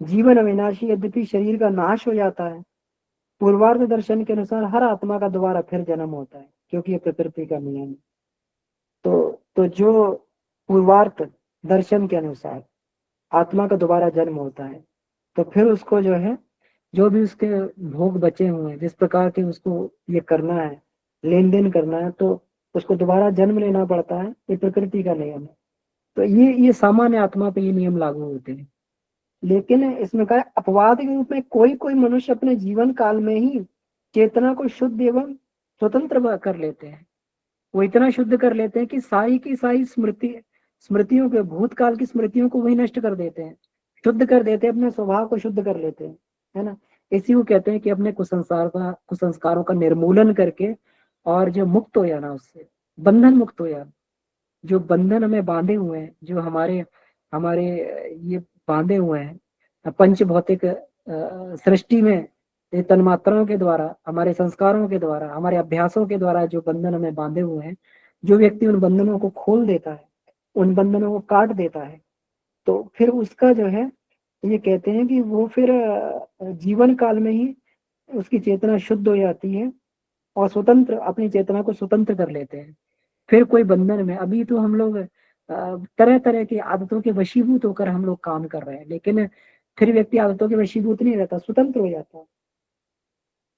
जीवन अविनाशी, यद्यपि शरीर का नाश हो जाता है पूर्वार्ध दर्शन के अनुसार हर आत्मा का दोबारा फिर जन्म होता है, क्योंकि ये प्रकृति का नियम है। तो जो पूर्वार्ध दर्शन के अनुसार आत्मा का दोबारा जन्म होता है, तो फिर उसको जो है, जो भी उसके भोग बचे हुए हैं, जिस प्रकार के उसको ये करना है, लेन देन करना है, तो उसको दोबारा जन्म लेना पड़ता है। ये प्रकृति का नियम है। तो ये सामान्य आत्मा पे ये नियम लागू होते हैं। लेकिन इसमें कहा अपवाद के रूप में कोई कोई मनुष्य अपने जीवन काल में ही चेतना को शुद्ध एवं स्वतंत्र कर लेते हैं। वो इतना शुद्ध कर लेते हैं कि सारी की सारी स्मृतियों के, भूतकाल की स्मृतियों को वही नष्ट कर देते हैं, शुद्ध कर देते हैं, अपने स्वभाव को शुद्ध कर लेते हैं, है ना। इसी को कहते हैं कि अपने कुसंस्कारों का निर्मूलन करके और जो मुक्त हो जाना, उससे बंधन मुक्त हो जाना। जो बंधन हमें बांधे हुए हैं, जो हमारे हमारे ये बांधे हुए हैं पंच भौतिक सृष्टि में, ये तन्मात्राओं के द्वारा, हमारे संस्कारों के द्वारा, हमारे अभ्यासों के द्वारा जो बंधन हमें बांधे हुए हैं, जो व्यक्ति उन बंधनों को खोल देता है, उन बंधनों को काट देता है, तो फिर उसका जो है, ये कहते हैं कि वो फिर जीवन काल में ही उसकी चेतना शुद्ध हो जाती है और स्वतंत्र, अपनी चेतना को स्वतंत्र कर लेते हैं। फिर कोई बंधन में, अभी तो हम लोग तरह तरह की आदतों के वशीभूत होकर हम लोग काम कर रहे हैं, लेकिन फिर व्यक्ति आदतों के वशीभूत नहीं रहता, स्वतंत्र हो जाता है।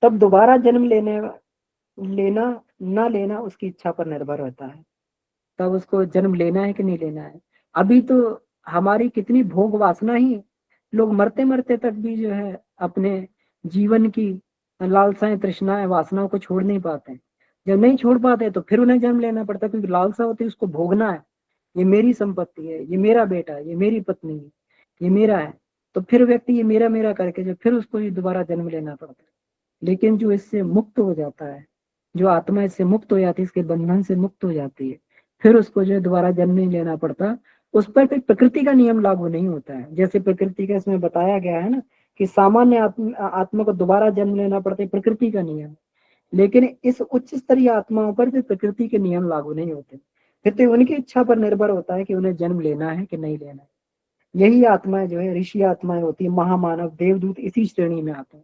तब दोबारा जन्म लेना ना लेना उसकी इच्छा पर निर्भर होता है। तब उसको जन्म लेना है कि नहीं लेना है। अभी तो हमारी कितनी भोग वासना ही, लोग मरते मरते तक भी जो है अपने जीवन की लालसाएं, तृष्णाएं, वासनाओं को छोड़ नहीं पाते। जब नहीं छोड़ पाते तो फिर उन्हें जन्म लेना पड़ता है, क्योंकि लालसा होती है उसको भोगना है। ये मेरी संपत्ति है, ये मेरा बेटा है, ये मेरी पत्नी है, ये मेरा है। तो फिर व्यक्ति ये मेरा मेरा करके जो फिर उसको ये दोबारा जन्म लेना पड़ता है। लेकिन जो इससे मुक्त हो जाता है, जो आत्मा इससे मुक्त हो जाती है, इसके बंधन से मुक्त हो जाती है, फिर उसको जो है दोबारा जन्म नहीं लेना पड़ता। उस पर फिर प्रकृति का नियम लागू नहीं होता है। जैसे प्रकृति का इसमें बताया गया है ना, कि सामान्य आत्मा को दोबारा जन्म लेना पड़ता है, प्रकृति का नियम। लेकिन इस उच्च स्तरीय आत्माओं पर भी प्रकृति के नियम लागू नहीं होते। फिर तो उनकी इच्छा पर निर्भर होता है कि उन्हें जन्म लेना है कि नहीं लेना है। यही आत्माएं जो है ऋषि आत्माएं होती है, महामानव, देवदूत इसी श्रेणी में आते हैं।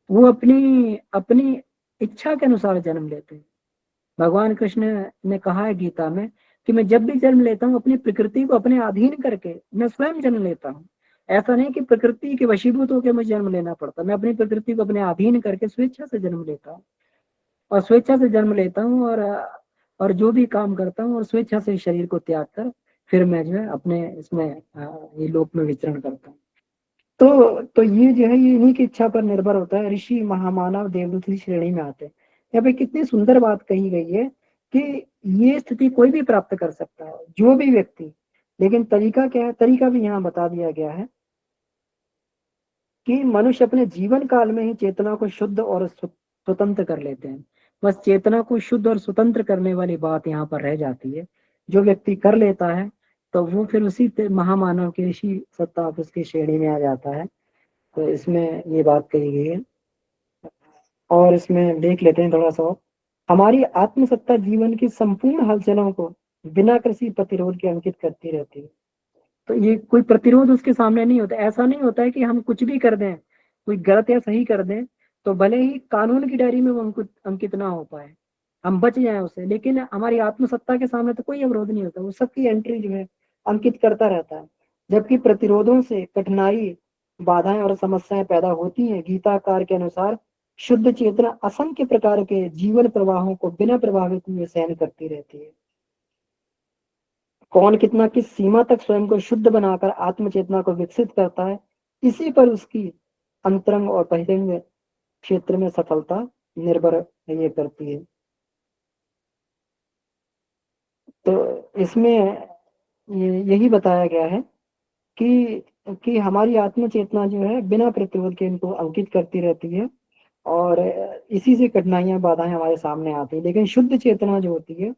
वो अपनी अपनी इच्छा के अनुसार जन्म लेते हैं। भगवान कृष्ण ने कहा है गीता में कि मैं जब भी जन्म लेता हूँ अपनी प्रकृति को अपने अधीन करके मैं स्वयं जन्म लेता हूँ। ऐसा नहीं कि प्रकृति के वशीभूत होकर मुझे जन्म लेना पड़ता, मैं अपनी प्रकृति को अपने अधीन करके स्वेच्छा से जन्म लेता हूँ, और स्वेच्छा से जन्म लेता हूँ, और जो भी काम करता हूँ और स्वेच्छा से शरीर को त्याग कर फिर मैं जो है अपने इसमें ये लोक में विचरण करता हूँ। तो ये जो है, ये इन्हीं की इच्छा पर निर्भर होता है। ऋषि, महामानव, देवदूत इसी श्रेणी में आते हैं। यहाँ पे कितनी सुंदर बात कही गई है कि ये स्थिति कोई भी प्राप्त कर सकता है, जो भी व्यक्ति। लेकिन तरीका क्या है, तरीका भी यहाँ बता दिया गया है कि मनुष्य अपने जीवन काल में ही चेतना को शुद्ध और स्वतंत्र कर लेते हैं। बस चेतना को शुद्ध और स्वतंत्र करने वाली बात यहाँ पर रह जाती है। जो व्यक्ति कर लेता है तो वो फिर उसी महामानव की ऋषि सत्ता उसकी श्रेणी में आ जाता है। तो इसमें ये बात कही गई है। और इसमें देख लेते हैं थोड़ा सा। हमारी आत्मसत्ता जीवन की संपूर्ण हलचलों को बिना किसी प्रतिरोध के अंकित करती रहती है। तो ये कोई प्रतिरोध उसके सामने नहीं होता। ऐसा नहीं होता है कि हम कुछ भी कर दें, कोई गलत या सही कर दें, तो भले ही कानून की डायरी में वो अंकित ना हो पाए, हम बच जाएं उससे, लेकिन हमारी आत्मसत्ता के सामने तो कोई अवरोध नहीं होता। वो सबकी एंट्री जो है अंकित करता रहता है। जबकि प्रतिरोधों से कठिनाई, बाधाएं और समस्याएं पैदा होती हैं। गीताकार के अनुसार शुद्ध चेतना असंख्य प्रकार के जीवन प्रवाहों को बिना प्रभावित हुए सहन करती रहती है। कौन कितना किस सीमा तक स्वयं को शुद्ध बनाकर आत्मचेतना को विकसित करता है, इसी पर उसकी अंतरंग और बहिरंग क्षेत्र में सफलता निर्भर ये करती है। तो इसमें यही बताया गया है कि हमारी आत्मचेतना जो है बिना प्रतिरोध के इनको अंकित करती रहती है, और इसी से कठिनाइयां, बाधाएं हमारे सामने आती है। लेकिन शुद्ध चेतना जो होती है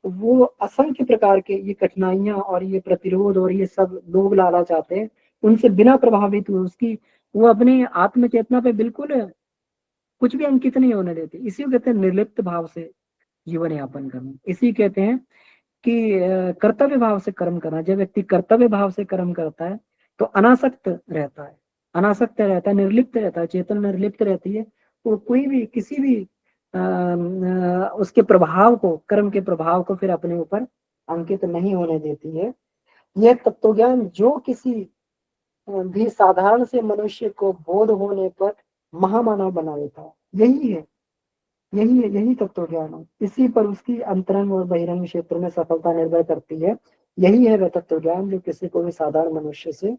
वो असंख्य प्रकार के ये कठिनाइयां और ये प्रतिरोध और ये सब लोग लालच आते हैं, उनसे बिना प्रभावित हुए उसकी, वो अपने आत्मचेतना पे बिल्कुल कुछ भी अंकित नहीं होने देती। इसी को कहते हैं निर्लिप्त भाव से जीवन यापन करना। इसी कहते हैं कि कर्तव्य भाव से कर्म करना। जब व्यक्ति कर्तव्य भाव से कर्म करता है तो अनासक्त रहता है, निर्लिप्त रहता है, चेतन निर्लिप्त रहती है, कोई भी किसी भी उसके प्रभाव को, कर्म के प्रभाव को फिर अपने ऊपर अंकित नहीं होने देती है। यह तत्व ज्ञान जो किसी भी साधारण से मनुष्य को बोध होने पर महामानव बना देता है, यही है, यही तत्व ज्ञान है। इसी पर उसकी अंतरंग और बहिरंग क्षेत्र में सफलता निर्भर करती है। यही है वह तत्व ज्ञान जो किसी को भी साधारण मनुष्य से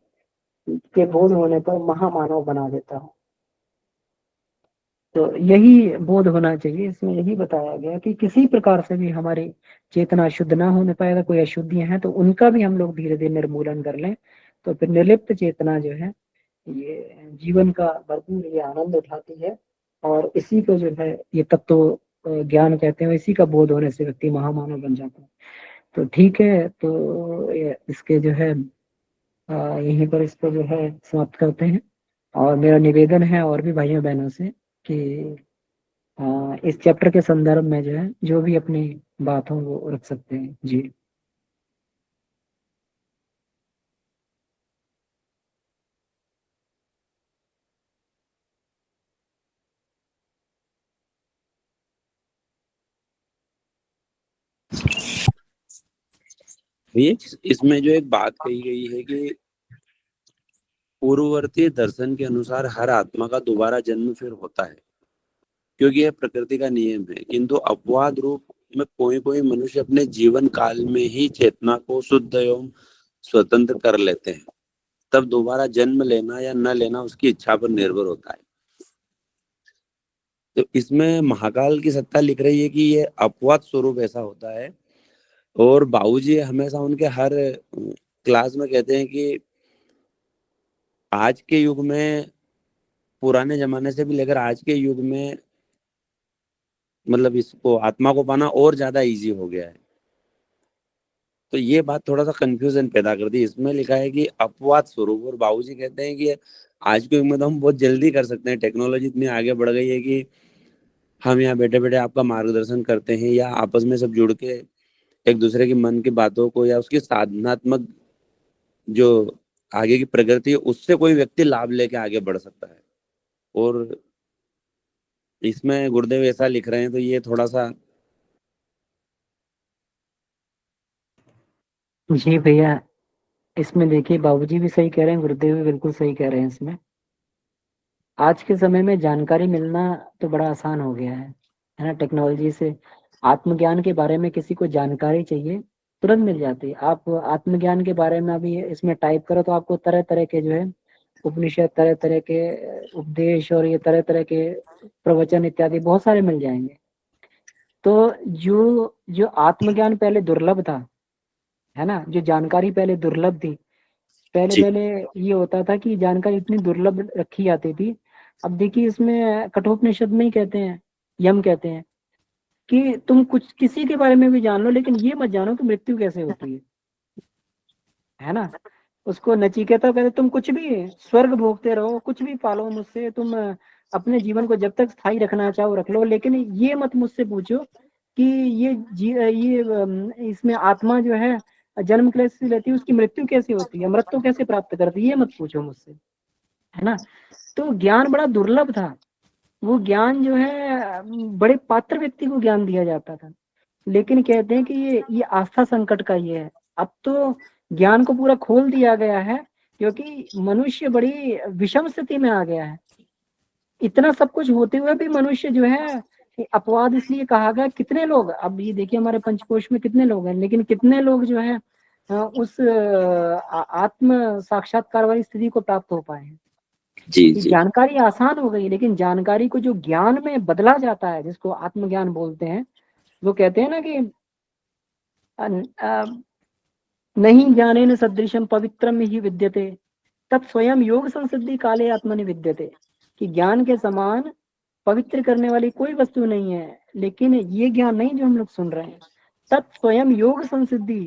के बोध होने पर महामानव बना देता है। तो यही बोध होना चाहिए। इसमें यही बताया गया कि किसी प्रकार से भी हमारी चेतना शुद्ध ना होने पाएगा, कोई अशुद्धियां हैं तो उनका भी हम लोग धीरे धीरे निर्मूलन कर लें, तो फिर निर्लिप्त चेतना जो है ये जीवन का भरपूर ये आनंद उठाती है। और इसी को जो है ये तत्व ज्ञान कहते हैं, इसी का बोध होने से व्यक्ति महामानव बन जाता है। तो ठीक है, तो इसके जो है यहीं पर इसको जो है समाप्त करते हैं। और मेरा निवेदन है और भी भाइयों बहनों से कि इस चैप्टर के संदर्भ में जो है जो भी अपनी बात हो वो रख सकते हैं। जी ये इसमें जो एक बात कही गई है कि पूर्ववर्ती दर्शन के अनुसार हर आत्मा का दोबारा जन्म फिर होता है, क्योंकि यह प्रकृति का नियम है। किंतु अपवाद रूप में कोई कोई मनुष्य अपने जीवन काल में ही चेतना को शुद्ध एवं स्वतंत्र कर लेते हैं। तब दोबारा जन्म लेना या न लेना उसकी इच्छा पर निर्भर होता है। तो इसमें महाकाल की सत्ता लिख रही है कि ये अपवाद स्वरूप ऐसा होता है। और बाबूजी हमेशा उनके हर क्लास में कहते हैं कि आज के युग में, पुराने जमाने से भी लेकर आज के युग में, मतलब इसको आत्मा को पाना और ज्यादा इजी हो गया है। तो ये बात थोड़ा सा कंफ्यूजन पैदा कर दी। इसमें लिखा है कि अपवाद स्वरूप, और बाबूजी कहते हैं कि आज के युग में तो हम बहुत जल्दी कर सकते हैं, टेक्नोलॉजी इतनी आगे बढ़ गई है कि हम यहाँ बैठे बैठे आपका मार्गदर्शन करते हैं, या आपस में सब जुड़ के एक दूसरे के मन की बातों को या उसकी साधनात्मक जो आगे की प्रगति है उससे कोई व्यक्ति लाभ लेके आगे बढ़ सकता है। और इसमें गुरुदेव ऐसा लिख रहे हैं, तो ये थोड़ा सा। जी भैया, इसमें देखिए बाबूजी भी सही कह रहे हैं, गुरुदेव भी बिल्कुल सही कह रहे हैं। इसमें आज के समय में जानकारी मिलना तो बड़ा आसान हो गया है ना, टेक्नोलॉजी से। आत्मज्ञान के बारे में किसी को जानकारी चाहिए तुरंत मिल जाती है। आप आत्मज्ञान के बारे में अभी इसमें टाइप करो तो आपको तरह तरह के जो है उपनिषद, तरह तरह के उपदेश और ये तरह तरह के प्रवचन इत्यादि बहुत सारे मिल जाएंगे। तो जो जो आत्मज्ञान पहले दुर्लभ था, है ना, जो जानकारी पहले दुर्लभ थी, पहले जी पहले ये होता था कि जानकारी इतनी दुर्लभ रखी जाती थी। अब देखिए इसमें कठोपनिषद में ही कहते हैं, यम कहते हैं कि तुम कुछ किसी के बारे में भी जान लो, लेकिन ये मत जानो कि मृत्यु कैसे होती है ना। उसको नचिकेता कहते तुम कुछ भी स्वर्ग भोगते रहो, कुछ भी पालो मुझसे, तुम अपने जीवन को जब तक स्थायी रखना चाहो रख लो, लेकिन ये मत मुझसे पूछो कि इसमें आत्मा जो है जन्म कैसे लेती है, उसकी मृत्यु कैसे होती है, अमृत कैसे प्राप्त करती है, ये मत पूछो मुझसे, है ना। तो ज्ञान बड़ा दुर्लभ था। वो ज्ञान जो है बड़े पात्र व्यक्ति को ज्ञान दिया जाता था। लेकिन कहते हैं कि ये आस्था संकट का ये है। अब तो ज्ञान को पूरा खोल दिया गया है, क्योंकि मनुष्य बड़ी विषम स्थिति में आ गया है। इतना सब कुछ होते हुए भी मनुष्य जो है, अपवाद इसलिए कहा गया। कितने लोग, अब ये देखिए हमारे पंचकोश में कितने लोग हैं, लेकिन कितने लोग जो है उस आत्म साक्षात्कार वाली स्थिति को प्राप्त हो पाए हैं। जी कि जी जानकारी आसान हो गई, लेकिन जानकारी को जो ज्ञान में बदला जाता है, जिसको आत्मज्ञान बोलते हैं, वो कहते हैं ना कि नहीं ज्ञाने न सदृशम पवित्रम ही विद्यते तत् स्वयं योग संसिद्धि काले आत्मनि विद्यते। कि ज्ञान के समान पवित्र करने वाली कोई वस्तु नहीं है। लेकिन ये ज्ञान नहीं जो हम लोग सुन रहे हैं, तत् स्वयं योग संसिद्धि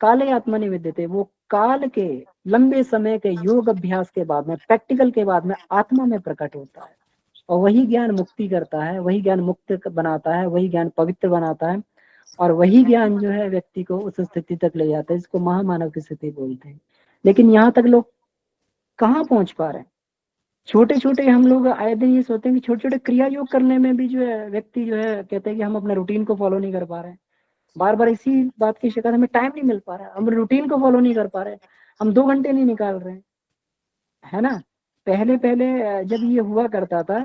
काले आत्मनि विद्यते, वो काल के लंबे समय के योग अभ्यास के बाद में, प्रैक्टिकल के बाद में आत्मा में प्रकट होता है। और वही ज्ञान मुक्ति करता है, वही ज्ञान मुक्त बनाता है, वही ज्ञान पवित्र बनाता है। और वही ज्ञान जो है व्यक्ति को उस स्थिति तक ले जाता है जिसको महामानव की स्थिति बोलते हैं। लेकिन यहाँ तक लोग कहाँ पहुंच पा रहे हैं, छोटे छोटे हम लोग आए दिन ये सोचते हैं कि छोटे छोटे क्रिया योग करने में भी जो है व्यक्ति जो है कहते हैं कि हम अपने रूटीन को फॉलो नहीं कर पा रहे हैं। बार बार इसी बात की शिकायत, हमें टाइम नहीं मिल पा रहा है, हम रूटीन को फॉलो नहीं कर पा रहे हैं, हम 2 घंटे नहीं निकाल रहे हैं, है ना। पहले पहले जब ये हुआ करता था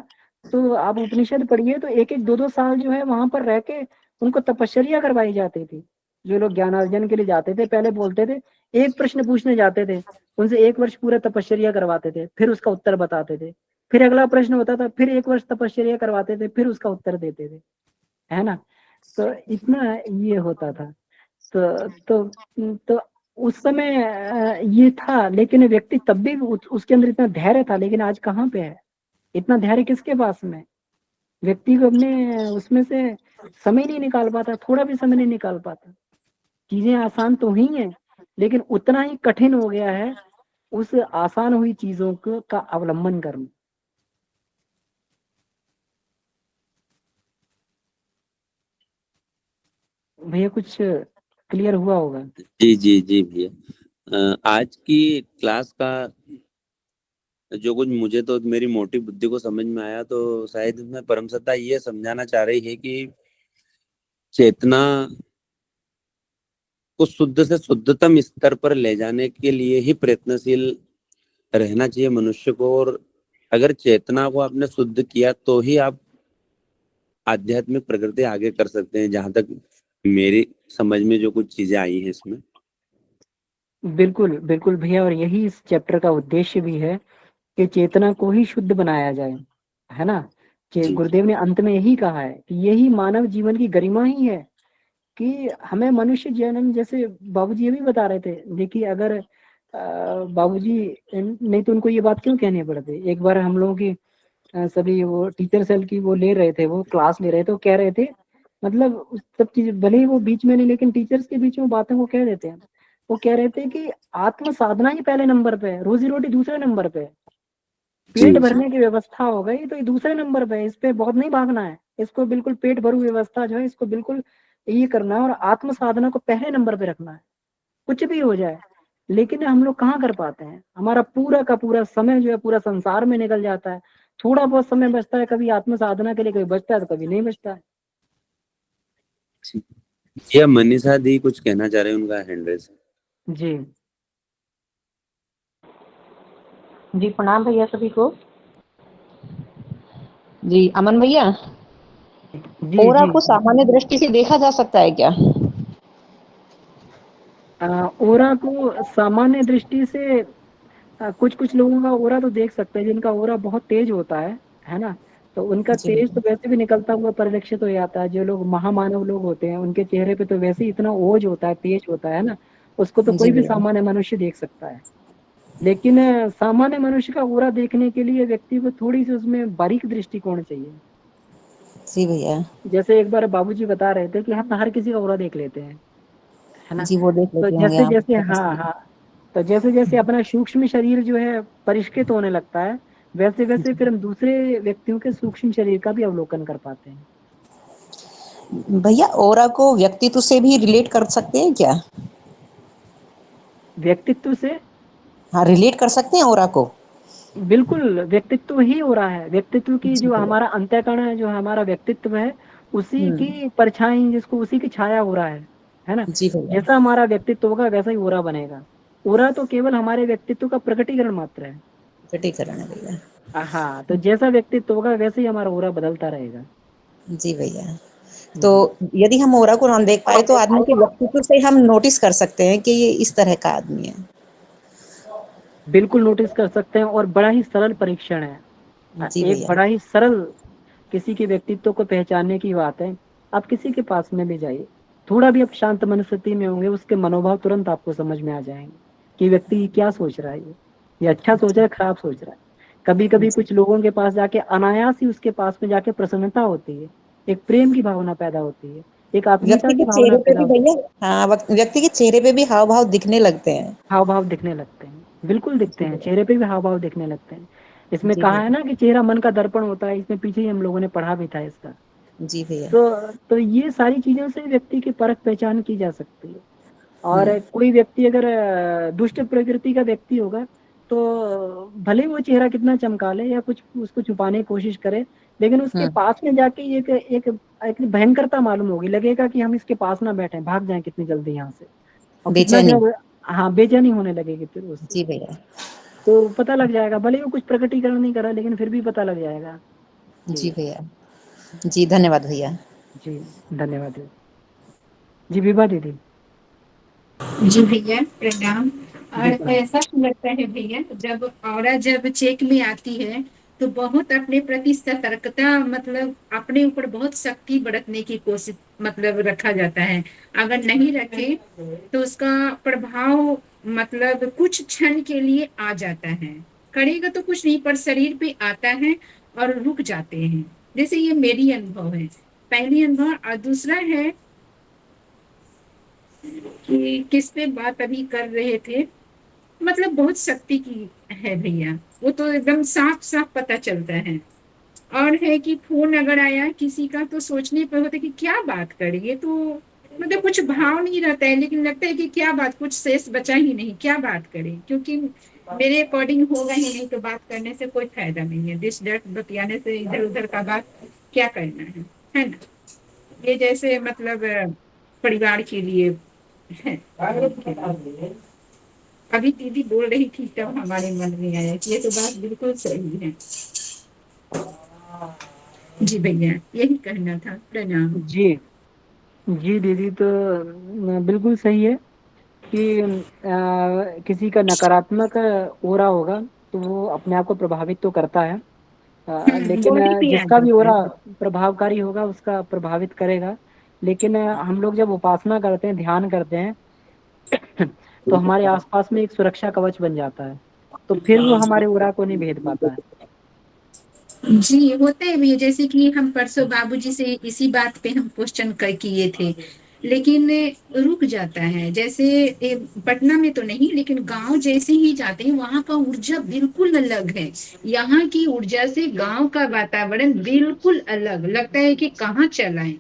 तो आप उपनिषद पढ़िए तो एक एक 2 2 साल जो है वहां पर रह के उनको तपश्चर्या करवाई जाती थी। जो लोग ज्ञानार्जन के लिए जाते थे पहले बोलते थे, एक प्रश्न पूछने जाते थे, उनसे 1 वर्ष पूरा तपश्चर्या करवाते थे, फिर उसका उत्तर बताते थे, फिर अगला प्रश्न होता था, फिर 1 वर्ष तपश्चर्या करवाते थे, फिर उसका उत्तर देते थे, है ना। तो इतना ये होता था। तो उस समय ये था, लेकिन व्यक्ति तब भी उसके अंदर इतना धैर्य था, लेकिन आज कहाँ पे है इतना धैर्य, किसके पास में। व्यक्ति को अपने उसमें से समय नहीं निकाल पाता, थोड़ा भी समय नहीं निकाल पाता। चीजें आसान तो ही हैं, लेकिन उतना ही कठिन हो गया है उस आसान हुई चीजों को का अवलंबन करना। भैया कुछ क्लियर हुआ होगा। जी जी जी भैया, आज की क्लास का जो कुछ मुझे तो मेरी मोटी बुद्धि को समझ में आया, तो शायद इसमें परम सत्ता ये समझाना चाह रही है कि चेतना को शुद्ध से शुद्धतम स्तर पर ले जाने के लिए ही प्रयत्नशील रहना चाहिए मनुष्य को। और अगर चेतना को आपने शुद्ध किया तो ही आप आध्यात्मिक प्रगति आगे कर सकते हैं, जहां तक मेरी समझ में जो कुछ चीजें आई हैं इसमें। बिल्कुल बिल्कुल भैया, और यही इस चैप्टर का उद्देश्य भी है कि चेतना को ही शुद्ध बनाया जाए, है ना। कि जी गुरुदेव ने अंत में यही कहा है कि यही मानव जीवन की गरिमा ही है कि हमें मनुष्य जन्म, जैसे बाबूजी ये भी बता रहे थे, देखिए अगर बाबूजी नहीं तो उनको ये बात क्यों कहनी पड़ती। एक बार हम लोगों की सभी वो टीचर सेल की वो ले रहे थे, वो क्लास ले रहे थे, वो कह रहे थे, मतलब उस सब चीज भले ही वो बीच में नहीं, लेकिन टीचर्स के बीच में बातें वो कह देते हैं। वो कह रहे थे कि आत्म साधना ही पहले नंबर पे है, रोजी रोटी दूसरे नंबर पे है, पेट जी भरने की व्यवस्था हो गई तो ये दूसरे नंबर पे है, इस पे बहुत नहीं भागना है, इसको बिल्कुल पेट भरू व्यवस्था जो है इसको बिल्कुल ये करना है, और आत्म साधना को पहले नंबर पे रखना है, कुछ भी हो जाए। लेकिन हम लोग कहाँ कर पाते हैं, हमारा पूरा का पूरा समय जो है पूरा संसार में निकल जाता है, थोड़ा बहुत समय बचता है, कभी आत्म साधना के लिए कभी बचता है तो कभी नहीं बचता है। जी। ये मनीषा दी कुछ कहना चाह रहे हैं, उनका हैंड रेस। जी जी प्रणाम भैया सभी को। जी अमन भैया, जी ओरा जी। को सामान्य दृष्टि से देखा जा सकता है क्या? ओरा को सामान्य दृष्टि से कुछ कुछ लोगों का ओरा तो देख सकते हैं जिनका ओरा बहुत तेज होता है ना। तो उनका जी तेज तो भैया। वैसे भी निकलता हुआ परिलक्षित हो जाता है। जो लोग महामानव लोग होते हैं उनके चेहरे पे तो वैसे ही इतना ओज होता है, तेज होता है ना, उसको तो जी कोई भी भैया। सामान्य मनुष्य देख सकता है। लेकिन सामान्य मनुष्य का ओरा देखने के लिए व्यक्ति को थोड़ी सी उसमें बारीक दृष्टिकोण चाहिए। जी भैया। जैसे एक बार बाबूजी बता रहे थे कि हम हर किसी का ओरा देख लेते हैं, है ना। जी वो देख तो लेते होंगे जैसे आप। जैसे हाँ हाँ, तो जैसे जैसे अपना सूक्ष्म शरीर जो है परिष्कृत होने लगता है, वैसे वैसे फिर हम दूसरे व्यक्तियों के सूक्ष्म शरीर का भी अवलोकन कर पाते हैं। भैया ओरा को व्यक्तित्व से भी रिलेट कर सकते हैं क्या? व्यक्तित्व से हाँ रिलेट कर सकते हैं ओरा को। बिल्कुल, व्यक्तित्व ही हो रहा है, व्यक्तित्व की जी जो भैया। हमारा अंतःकरण है, जो हमारा व्यक्तित्व है, उसी हम्म। की परछाई, जिसको उसी की छाया हो रहा है ना। जी भैया। जैसा हमारा व्यक्तित्व होगा वैसा ही ओरा बनेगा। ओरा तो केवल हमारे व्यक्तित्व का प्रकटीकरण मात्र है। प्रकटीकरण है भैया। हाँ, तो जैसा व्यक्तित्व होगा वैसे ही हमारा ओरा बदलता रहेगा। जी भैया। तो जी यदि हम ओरा को ना देख पाए तो आदमी के व्यक्तित्व से हम नोटिस कर सकते हैं कि ये इस तरह का आदमी है। बिल्कुल नोटिस कर सकते हैं, और बड़ा ही सरल परीक्षण है। जी एक भैया। बड़ा ही सरल किसी के व्यक्तित्व को पहचानने की बात है। आप किसी के पास में भी जाइए, थोड़ा भी आप शांत मनस्थिति में होंगे, उसके मनोभाव तुरंत आपको समझ में आ जाएंगे कि व्यक्ति क्या सोच रहा है, ये अच्छा सोच रहा है, खराब सोच रहा है। कभी कभी कुछ लोगों के पास जाके अनायास ही उसके पास में जाके प्रसन्नता होती है, एक प्रेम की भावना पैदा होती है, एक आत्मीयता व्यक्ति की के भावना चेहरे पे पैदा भी होती है। भैया, हाँ व्यक्ति के चेहरे पे भी हाव भाव दिखने लगते हैं। हाव भाव दिखने लगते हैं, बिल्कुल दिखते जी हैं, भैया। चेहरे पे भी हाव भाव दिखने लगते हैं। इसमें जी कहा है भैया। ना कि चेहरा मन का दर्पण होता है, इसमें पीछे ही हम लोगों ने पढ़ा भी था इसका। जी भैया। तो ये सारी चीजों से व्यक्ति की परख पहचान की जा सकती है। और हम्म। कोई व्यक्ति अगर दुष्ट प्रकृति का व्यक्ति होगा तो भले वो चेहरा कितना चमका ले या कुछ उसको छुपाने की कोशिश करे, लेकिन उसके पास में जाके एक एक एक भयंकरता मालूम होगी, लगेगा कि हम इसके पास ना बैठे, भाग जाएं कितनी जल्दी यहाँ से। और कितना बेचैनी। जब हाँ बेचैनी होने लगेगी फिर उससे, जी भैया। तो पता लग जाएगा, भले ही वो कुछ प्रकटीकरण नहीं करा लेकिन फिर भी पता लग जाएगा। जी भैया। जी धन्यवाद भैया। जी धन्यवाद दीदी। जी विभा दीदी। जी भैया प्रणाम। जी और प्रणाम। ऐसा लगता है भैया, जब औरत जब चेक में आती है तो बहुत अपने प्रति सतर्कता, मतलब अपने ऊपर बहुत सख्ती बरतने की कोशिश मतलब रखा जाता है। अगर नहीं रखे तो उसका प्रभाव मतलब कुछ क्षण के लिए आ जाता है, करेगा तो कुछ नहीं पर शरीर पे आता है और रुक जाते हैं। जैसे ये मेरी अनुभव है, पहली अनुभव। और दूसरा है कि किस पे बात अभी कर रहे थे, मतलब बहुत शक्ति की है भैया, वो तो एकदम साफ साफ पता चलता है। और है कि फोन अगर आया किसी का तो सोचने पर होता है कि क्या बात करें, तो मतलब कुछ भाव नहीं रहता है, लेकिन लगता है कि क्या बात, कुछ शेष बचा ही नहीं, क्या बात करें, क्योंकि मेरे अकॉर्डिंग होगा ही नहीं, तो बात करने से कोई फायदा नहीं है, दिस डेट बतियाने से इधर उधर का बात क्या करना है ना। ये जैसे मतलब परिवार के लिए है। अभी दीदी बोल रही थी तब हमारे मन में आया कि ये तो बात बिल्कुल सही है। जी भैया यही कहना था, प्रणाम। जी जी दीदी, तो बिल्कुल सही है कि किसी का नकारात्मक ओरा होगा तो वो अपने आप को प्रभावित तो करता है, लेकिन बॉडी पे आ जिसका भी जाता ओरा है। प्रभावकारी होगा उसका प्रभावित करेगा। लेकिन हम लोग जब उपासना करते हैं, ध्यान करते हैं, तो हमारे आसपास में एक सुरक्षा कवच बन जाता है, तो फिर वो हमारे ओरा को नहीं भेद पाता है। जी होता है भैया, जैसे कि हम परसों बाबूजी से इसी बात पे हम क्वेश्चन कर किए थे, लेकिन रुक जाता है। जैसे पटना में तो नहीं, लेकिन गांव जैसे ही जाते हैं वहां का ऊर्जा बिल्कुल अलग है। यहाँ की ऊर्जा से गांव का वातावरण बिल्कुल अलग लगता है कि कहाँ चलाएं,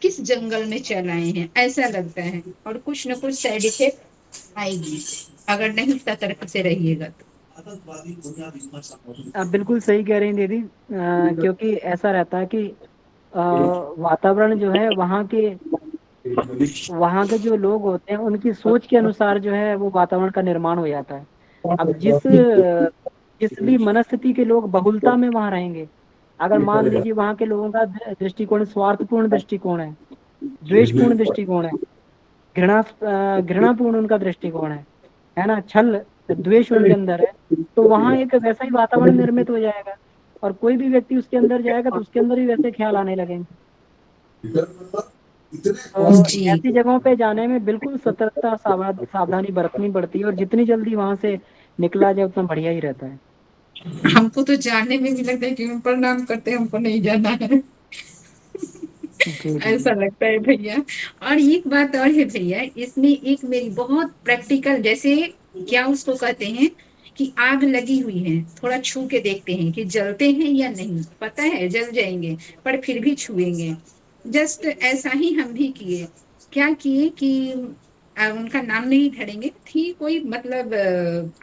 किस जंगल में चलाए हैं, ऐसा लगता है। और कुछ न कुछ साइड इफेक्ट आएगी अगर नहीं सतर्क से रहिएगा तो। आप बिल्कुल सही कह रही हैं दीदी, क्योंकि ऐसा रहता है कि वातावरण जो है वहाँ के जो लोग होते हैं उनकी सोच के अनुसार जो है वो वातावरण का निर्माण हो जाता है। अब जिस भी मनस्थिति के लोग बहुलता में वहाँ रहेंगे, अगर मान लीजिए वहाँ के लोगों का दृष्टिकोण स्वार्थपूर्ण दृष्टिकोण द्वेषपूर्ण दृष्टिकोण है, घृणापूर्ण उनका दृष्टिकोण है ना, छल द्वेष उनके अंदर है, तो वहाँ एक वैसा ही वातावरण निर्मित हो जाएगा, और कोई भी व्यक्ति उसके अंदर जाएगा तो उसके अंदर भी वैसे ख्याल आने लगेंगे। तो जी ऐसी जगहों पे जाने में बिल्कुल सतर्कता सावधानी बरतनी पड़ती है, और जितनी जल्दी वहां से निकला जाए उतना बढ़िया ही रहता है। हमको तो जानने में भी लगता है कि हम प्रणाम करते हैं, हमको नहीं जाना है, जी ऐसा दीदी। लगता है भैया। और एक बात और है भैया, इसमें एक मेरी बहुत प्रैक्टिकल, जैसे क्या उसको कहते हैं कि आग लगी हुई है, थोड़ा छू के देखते हैं कि जलते हैं या नहीं, पता है जल जाएंगे पर फिर भी छुएंगे। जस्ट ऐसा ही हम भी किए। क्या किए कि उनका नाम नहीं धरेंगे, थी कोई मतलब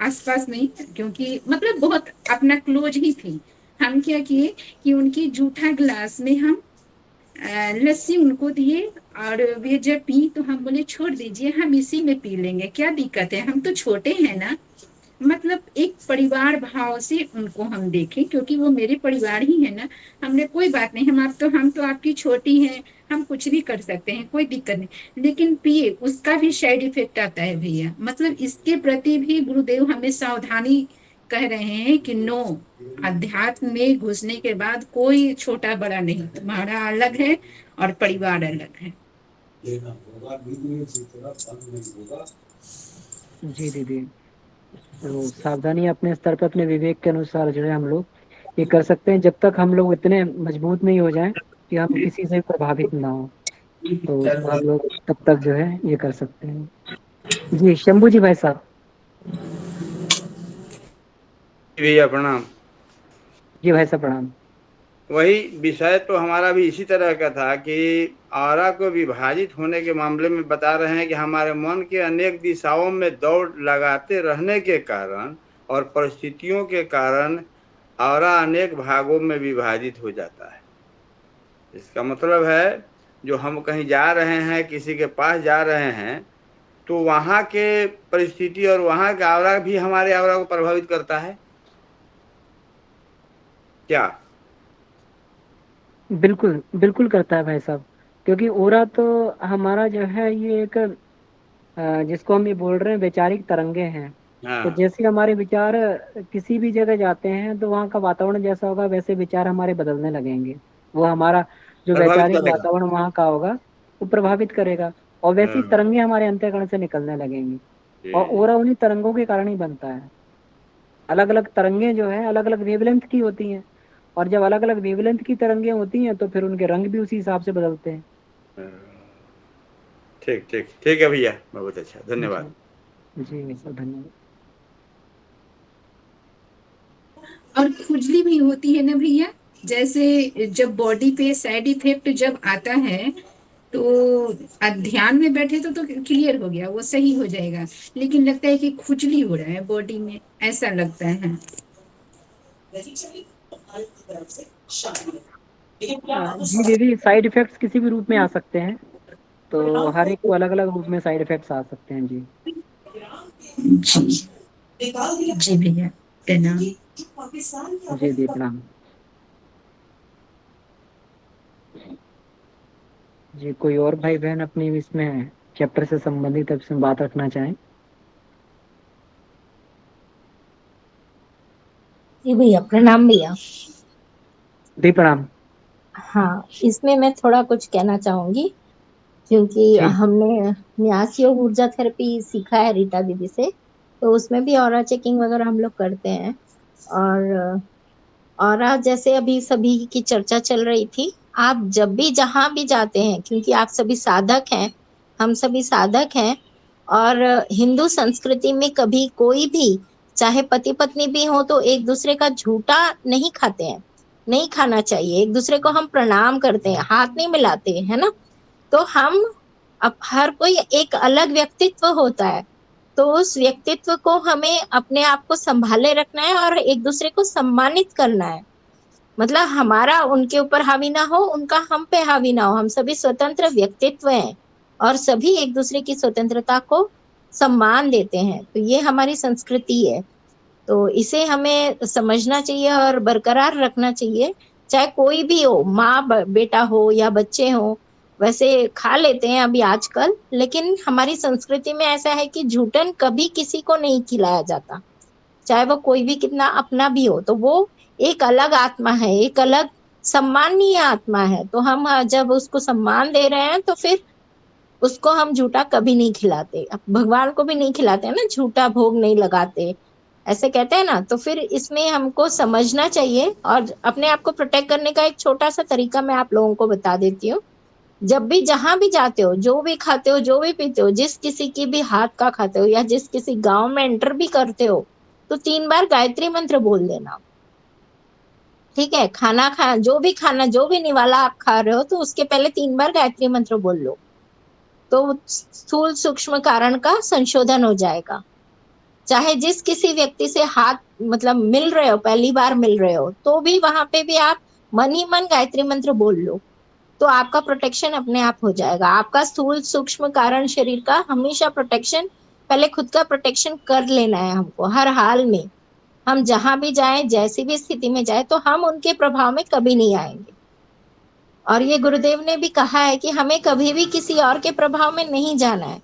आसपास नहीं, क्योंकि मतलब बहुत अपना क्लोज ही थी। हम क्या किए कि उनकी जूठा ग्लास में हम लस्सी उनको दिए, और वे जब पी तो हम बोले छोड़ दीजिए, हम इसी में पी लेंगे, क्या दिक्कत है, हम तो छोटे हैं ना। मतलब एक परिवार भाव से उनको हम देखें, क्योंकि वो मेरे परिवार ही है ना। हमने कोई बात नहीं, हम तो आपकी छोटी हैं, हम कुछ भी कर सकते हैं, कोई दिक्कत नहीं, लेकिन पिए उसका भी साइड इफेक्ट आता है भैया। मतलब इसके प्रति भी गुरुदेव हमें सावधानी कह रहे हैं कि नो, अध्यात्म में घुसने के बाद कोई छोटा बड़ा नहीं, तुम्हारा अलग है और परिवार अलग है। जी दीदी, तो सावधानी अपने स्तर पर अपने विवेक के अनुसार जो है हम लोग ये कर सकते हैं, जब तक हम लोग इतने मजबूत नहीं हो जाएं कि हम किसी से प्रभावित ना हो, तो हम लोग तब तक जो है ये कर सकते हैं। जी शंभू जी भाई साहब। भैया प्रणाम। जी भाई साहब प्रणाम। वही विषय तो हमारा भी इसी तरह का था कि आरा को विभाजित होने के मामले में बता रहे हैं कि हमारे मन के अनेक दिशाओं में दौड़ लगाते रहने के कारण और परिस्थितियों के कारण ऑरा अनेक भागों में विभाजित हो जाता है। इसका मतलब है जो हम कहीं जा रहे हैं, किसी के पास जा रहे हैं, तो वहाँ के परिस्थिति और वहाँ का ऑरा भी हमारे ऑरा को प्रभावित करता है क्या? बिल्कुल, बिल्कुल करता है भाई साहब, क्योंकि ओरा तो हमारा जो है ये एक जिसको हम ये बोल रहे हैं वैचारिक तरंगे हैं। तो हाँ, जैसे हमारे विचार किसी भी जगह जाते हैं तो वहाँ का वातावरण जैसा होगा वैसे विचार हमारे बदलने लगेंगे। वो हमारा जो प्रभावित वैचारिक करेगा। वातावरण वहाँ का होगा वो प्रभावित करेगा, और वैसी हाँ, तरंगे हमारे अंतःकरण से निकलने लगेंगी। और जी, ओरा उन्हीं तरंगों के कारण ही बनता है। अलग अलग तरंगे जो है अलग अलग वेवलेंथ की होती हैं, और जब अलग अलग वेवलेंथ की तरंगे होती हैं तो फिर उनके रंग भी उसी हिसाब से बदलते हैं। हाँ। ठीक ठीक ठीक है भैया, बहुत अच्छा, धन्यवाद। जी जी सर, धन्यवाद। और खुजली भी होती है ना भैया, जैसे जब बॉडी पे साइड इफेक्ट जब आता है तो ध्यान में बैठे तो क्लियर हो गया, वो सही हो जाएगा, लेकिन लगता है कि खुजली हो रहा है बॉडी में, ऐसा लगता है। जी दीदी, साइड इफेक्ट्स किसी भी रूप में आ सकते हैं, तो हर एक को अलग अलग रूप में साइड इफेक्ट्स आ सकते हैं जी। जी जी भैया, प्रणाम। जी दी, प्रणाम। जी, कोई और भाई बहन अपनी इसमें चैप्टर से संबंधित इसमें बात रखना चाहें? जी भैया, प्रणाम भैया। दी, प्रणाम। हाँ, इसमें मैं थोड़ा कुछ कहना चाहूंगी, क्योंकि जी हमने न्यास योग ऊर्जा थेरेपी सीखा है रीटा दीदी से, तो उसमें भी ऑरा चेकिंग वगैरह हम लोग करते हैं। और ऑरा जैसे अभी सभी की चर्चा चल रही थी, आप जब भी जहां भी जाते हैं, क्योंकि आप सभी साधक हैं, हम सभी साधक हैं, और हिंदू संस्कृति में कभी कोई भी, चाहे पति पत्नी भी हो, तो एक दूसरे का झूठा नहीं खाते हैं, नहीं खाना चाहिए। एक दूसरे को हम प्रणाम करते हैं, हाथ नहीं मिलाते, है ना। तो हम, अब हर कोई एक अलग व्यक्तित्व होता है, तो उस व्यक्तित्व को हमें अपने आप को संभाले रखना है और एक दूसरे को सम्मानित करना है। मतलब हमारा उनके ऊपर हावी ना हो, उनका हम पे हावी ना हो। हम सभी स्वतंत्र व्यक्तित्व हैं और सभी एक दूसरे की स्वतंत्रता को सम्मान देते हैं। तो ये हमारी संस्कृति है, तो इसे हमें समझना चाहिए और बरकरार रखना चाहिए। चाहे कोई भी हो, माँ बेटा हो या बच्चे हो, वैसे खा लेते हैं अभी आजकल, लेकिन हमारी संस्कृति में ऐसा है कि झूठन कभी किसी को नहीं खिलाया जाता, चाहे वो कोई भी कितना अपना भी हो। तो वो एक अलग आत्मा है, एक अलग सम्माननीय आत्मा है। तो हम जब उसको सम्मान दे रहे हैं, तो फिर उसको हम झूठा कभी नहीं खिलाते। अब भगवान को भी नहीं खिलाते हैं ना, झूठा भोग नहीं लगाते, ऐसे कहते हैं ना। तो फिर इसमें हमको समझना चाहिए, और अपने आप को प्रोटेक्ट करने का एक छोटा सा तरीका मैं आप लोगों को बता देती हूँ। जब भी जहां भी जाते हो, जो भी खाते हो, जो भी पीते हो, जिस किसी की भी हाथ का खाते हो, या जिस किसी गांव में एंटर भी करते हो, तो 3 बार गायत्री मंत्र बोल देना। ठीक है, जो भी खाना, जो भी निवाला आप खा रहे हो, तो उसके पहले 3 बार गायत्री मंत्र बोल लो, तो स्थूल सूक्ष्म कारण का संशोधन हो जाएगा। चाहे जिस किसी व्यक्ति से हाथ मतलब मिल रहे हो, पहली बार मिल रहे हो, तो भी वहां पे भी आप मन ही मन गायत्री मंत्र बोल लो, तो आपका प्रोटेक्शन अपने आप हो जाएगा। आपका स्थूल सूक्ष्म कारण शरीर का हमेशा प्रोटेक्शन, पहले खुद का प्रोटेक्शन कर लेना है हमको हर हाल में। हम जहां भी जाएं, जैसी भी स्थिति में जाए, तो हम उनके प्रभाव में कभी नहीं आएंगे। और ये गुरुदेव ने भी कहा है कि हमें कभी भी किसी और के प्रभाव में नहीं जाना है,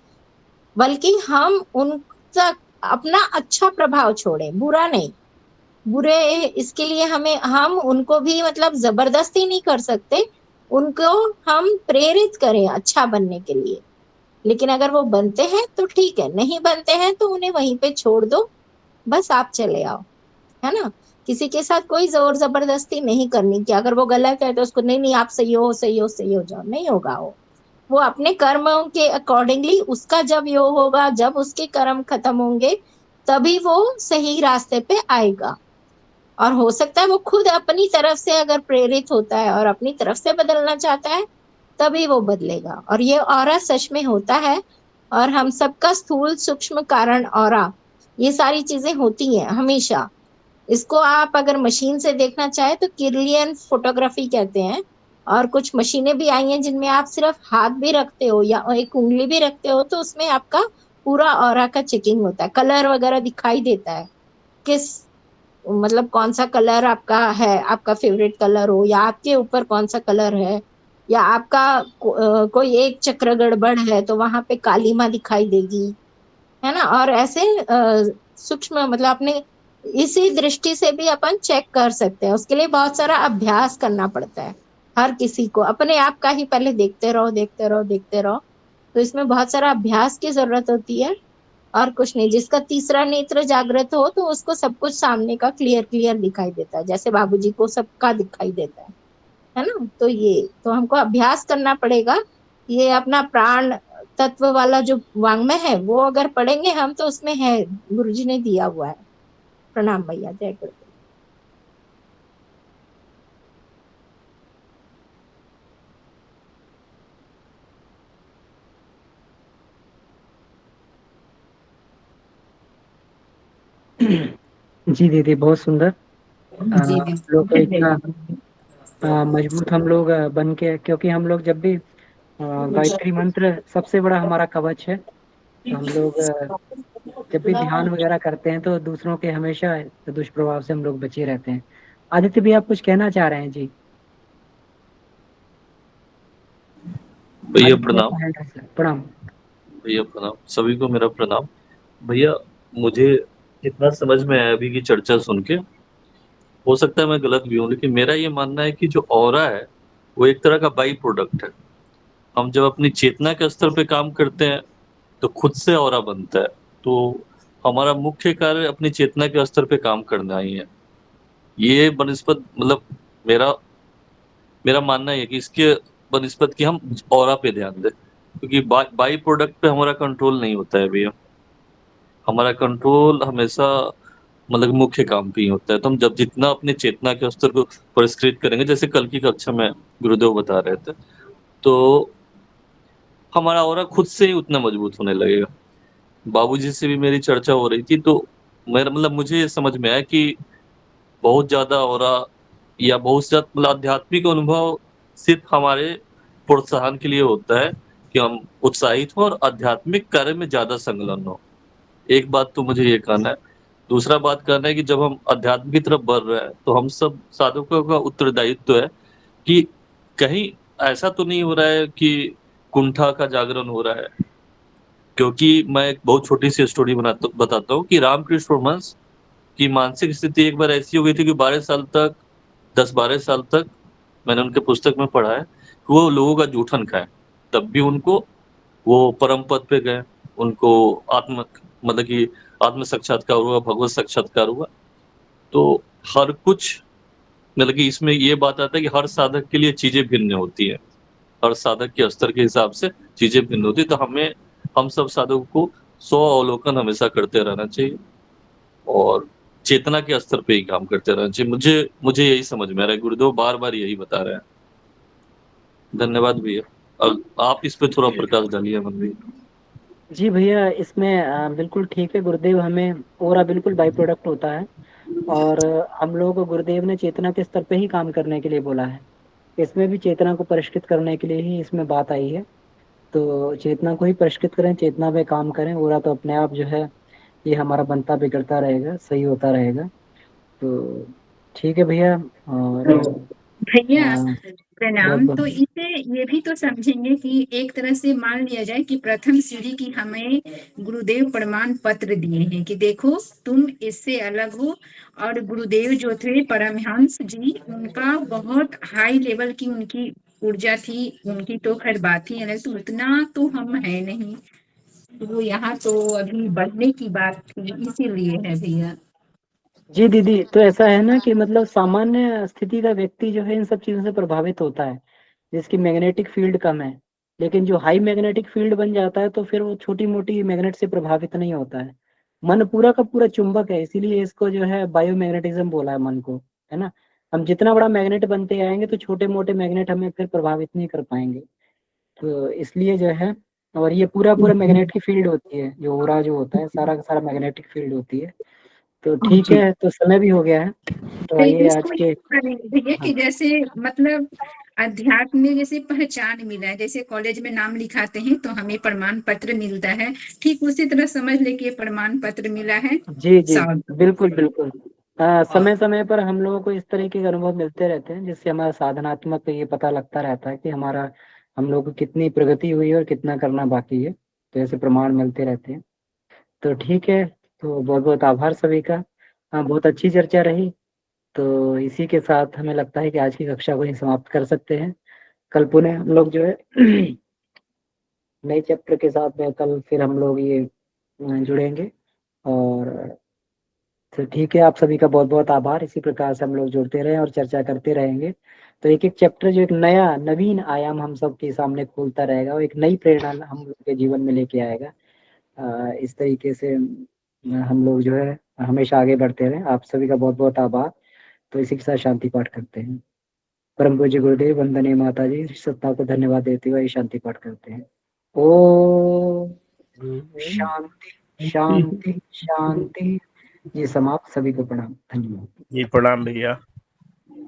बल्कि हम उनका अपना अच्छा प्रभाव छोड़े, बुरा नहीं। बुरे इसके लिए हम उनको भी मतलब जबरदस्ती नहीं कर सकते, उनको हम प्रेरित करें अच्छा बनने के लिए। लेकिन अगर वो बनते हैं तो ठीक है, नहीं बनते हैं तो उन्हें वहीं पे छोड़ दो, बस आप चले आओ, है ना। किसी के साथ कोई जोर जबरदस्ती नहीं करनी कि अगर वो गलत है तो उसको नहीं नहीं आप सही हो, सही हो, सही हो जाओ, नहीं होगा। वो अपने कर्मों के अकॉर्डिंगली, उसका जब योग होगा, जब उसके कर्म खत्म होंगे, तभी वो सही रास्ते पे आएगा। और हो सकता है वो खुद अपनी तरफ से अगर प्रेरित होता है और अपनी तरफ से बदलना चाहता है, तभी वो बदलेगा। और ये ऑरा सच में होता है, और हम सबका स्थूल सूक्ष्म कारण ऑरा, ये सारी चीजें होती हैं हमेशा। इसको आप अगर मशीन से देखना चाहे तो किरलियन फोटोग्राफी कहते हैं। और कुछ मशीनें भी आई हैं जिनमें आप सिर्फ हाथ भी रखते हो या एक उंगली भी रखते हो तो उसमें आपका पूरा ऑरा का चेकिंग होता है, कलर वगैरह दिखाई देता है, किस मतलब कौन सा कलर आपका है, आपका फेवरेट कलर हो या आपके ऊपर कौन सा कलर है, या आपका कोई एक चक्र गड़बड़ है तो वहां पे काली माँ दिखाई देगी, है ना। और ऐसे सूक्ष्म मतलब अपने इसी दृष्टि से भी अपन चेक कर सकते हैं। उसके लिए बहुत सारा अभ्यास करना पड़ता है, हर किसी को अपने आप का ही पहले देखते रहो देखते रहो देखते रहो। तो इसमें बहुत सारा अभ्यास की जरूरत होती है और कुछ नहीं। जिसका तीसरा नेत्र जागृत हो तो उसको सब कुछ सामने का क्लियर क्लियर दिखाई देता है, जैसे बाबूजी को सबका दिखाई देता है ना। तो ये तो हमको अभ्यास करना पड़ेगा। ये अपना प्राण तत्व वाला जो वांग्मय है वो अगर पढ़ेंगे हम तो उसमें है, गुरुजी ने दिया हुआ है। प्रणाम भैया, जय गुरुदेव। जी दीदी, बहुत सुंदर। जी हम लोग को इतना मजबूत हम लोग बन के, क्योंकि हम लोग जब भी गायत्री मंत्र सबसे बड़ा हमारा कवच है। तो हम लोग जब भी ध्यान वगैरह करते हैं तो दूसरों के हमेशा दुष्प्रभाव से हम लोग बचे रहते हैं। आदित्य भी आप कुछ कहना चाह रहे हैं? जी भैया आदित्य प्रणाम। आपका hand raise है। प्रणाम। भैया प्रणाम, सभी को मेरा प्रणाम। भैया, मुझे इतना समझ में आया अभी की चर्चा सुन के, हो सकता है मैं गलत भी हूँ, लेकिन मेरा ये मानना है कि जो ऑरा है वो एक तरह का बाई प्रोडक्ट है। हम जब अपनी चेतना के स्तर पे काम करते हैं तो खुद से ऑरा बनता है। तो हमारा मुख्य कार्य अपनी चेतना के स्तर पे काम करना ही है। ये बनिस्बत मतलब मेरा मेरा मानना है कि इसके बनिस्बत कि हम ऑरा पे ध्यान दें, क्योंकि बाई प्रोडक्ट पे हमारा कंट्रोल नहीं होता है भैया। हमारा कंट्रोल हमेशा मतलब मुख्य काम पे ही होता है। तो हम जब जितना अपने चेतना के स्तर को परिष्कृत करेंगे, जैसे कल की कक्षा में गुरुदेव बता रहे थे, तो हमारा ऑरा खुद से ही उतना मजबूत होने लगेगा। बाबूजी से भी मेरी चर्चा हो रही थी, तो मेरा मतलब मुझे ये समझ में आया कि बहुत ज्यादा ऑरा या बहुत ज्यादा मतलब आध्यात्मिक अनुभव सिर्फ हमारे प्रोत्साहन के लिए होता है कि हम उत्साहित हो और आध्यात्मिक कार्य में ज्यादा संलग्न हो। एक बात तो मुझे ये कहना है। दूसरा बात कहना है कि जब हम अध्यात्म की तरफ बढ़ रहे हैं तो हम सब साधकों का उत्तरदायित्व है कि कहीं ऐसा तो नहीं हो रहा है कि कुंठा का जागरण हो रहा है। क्योंकि मैं एक बहुत छोटी सी स्टोरी बताता हूँ कि रामकृष्ण परमहंस की मानसिक स्थिति एक बार ऐसी हो गई थी कि 10-12 साल तक मैंने उनके पुस्तक में पढ़ा है कि वो लोगों का जूठन खाए, तब भी उनको वो परम पद पे गए। उनको आत्म मतलब कि आत्म साक्षात्कार हुआ, भगवत साक्षात्कार हुआ। तो हर कुछ मतलब कि इसमें ये बात आता है कि हर साधक के लिए चीजें भिन्न होती है। हर साधक के स्तर के हिसाब से चीजें भिन्न होती है। तो हम सब साधकों को स्व अवलोकन हमेशा करते रहना चाहिए और चेतना के स्तर पे ही काम करते रहना चाहिए। मुझे यही समझ में आ रहा है, गुरुदेव बार बार यही बता रहे हैं। धन्यवाद भैया। अब आप इस पे थोड़ा प्रकाश डालिए अमन भैया। जी भैया, इसमें बिल्कुल ठीक है। गुरुदेव हमें ओरा बिल्कुल बाई प्रोडक्ट होता है, और हम लोगों को गुरुदेव ने चेतना के स्तर पे ही काम करने के लिए बोला है। इसमें भी चेतना को परिष्कृत करने के लिए ही इसमें बात आई है। तो चेतना को ही परिष्कृत करें, चेतना पे काम करें। ओरा तो अपने आप जो है ये हमारा बनता बिगड़ता रहेगा, सही होता रहेगा। तो ठीक है भैया। और भैया बहुत प्रणाम। तो बहुत इसे ये भी तो समझेंगे कि एक तरह से मान लिया जाए कि प्रथम सीढ़ी की हमें गुरुदेव प्रमाण पत्र दिए हैं कि देखो तुम इससे अलग हो। और गुरुदेव जो थे परमहंस जी, उनका बहुत हाई लेवल की उनकी ऊर्जा थी। उनकी तो खैर बात ही अलग, तो उतना तो हम है नहीं। तो यहाँ तो अभी बढ़ने की बात थी, इसीलिए है भैया। जी दीदी, तो ऐसा है ना कि मतलब सामान्य स्थिति का व्यक्ति जो है इन सब चीजों से प्रभावित होता है, जिसकी मैग्नेटिक फील्ड कम है। लेकिन जो हाई मैग्नेटिक फील्ड बन जाता है तो फिर वो छोटी मोटी मैग्नेट से प्रभावित नहीं होता है। मन पूरा का पूरा चुंबक है, इसीलिए इसको जो है बायोमैग्नेटिज्म बोला है मन को, है ना। हम जितना बड़ा मैग्नेट बनते आएंगे तो छोटे मोटे मैग्नेट हमें फिर प्रभावित नहीं कर पाएंगे। तो इसलिए जो है और ये पूरा पूरा मैग्नेटिक फील्ड होती है, जो ओरा जो होता है सारा का सारा मैग्नेटिक फील्ड होती है। तो ठीक है, तो समय भी हो गया है, तो तो आइए आज इसको के ये मानेंगे भैया कि जैसे मतलब अध्यात्म में जैसे पहचान मिला है, जैसे कॉलेज में नाम लिखाते हैं तो हमें प्रमाण पत्र मिलता है, ठीक उसी तरह समझ ले कि ये प्रमाण पत्र मिला है जी जी साधु। बिल्कुल बिल्कुल। समय समय पर हम लोगों को इस तरीके के अनुभव मिलते रहते हैं, जिससे हमारा साधनात्मक ये पता लगता रहता है कि हम लोग को कितनी प्रगति हुई है और कितना करना बाकी है। तो ऐसे प्रमाण मिलते रहते हैं। तो ठीक है, तो बहुत बहुत आभार सभी का। हाँ, बहुत अच्छी चर्चा रही। तो इसी के साथ हमें लगता है कि आज की कक्षा को ही समाप्त कर सकते हैं। कल पुनः हम लोग जो है नए चैप्टर के साथ में कल फिर हम लोग ये जुड़ेंगे। और तो ठीक है, आप सभी का बहुत बहुत आभार। इसी प्रकार से हम लोग जुड़ते रहें और चर्चा करते रहेंगे। तो एक एक चैप्टर जो एक नया नवीन आयाम हम सबके सामने खोलता रहेगा और एक नई प्रेरणा हम लोग के जीवन में लेके आएगा। इस तरीके से हम लोग जो है हमेशा आगे बढ़ते रहें। आप सभी का बहुत बहुत आभार। तो इसी के साथ शांति पाठ करते हैं। परम पूज्य गुरुदेव वंदनीय माता जी सत्ता को धन्यवाद देते हुए शांति पाठ करते हैं। ओ शांति शांति शांति। ये समाप्त। सभी को प्रणाम, धन्यवाद। जी प्रणाम भैया।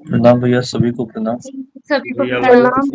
प्रणाम भैया, सभी को प्रणाम। सभी को भैया प्रणाम।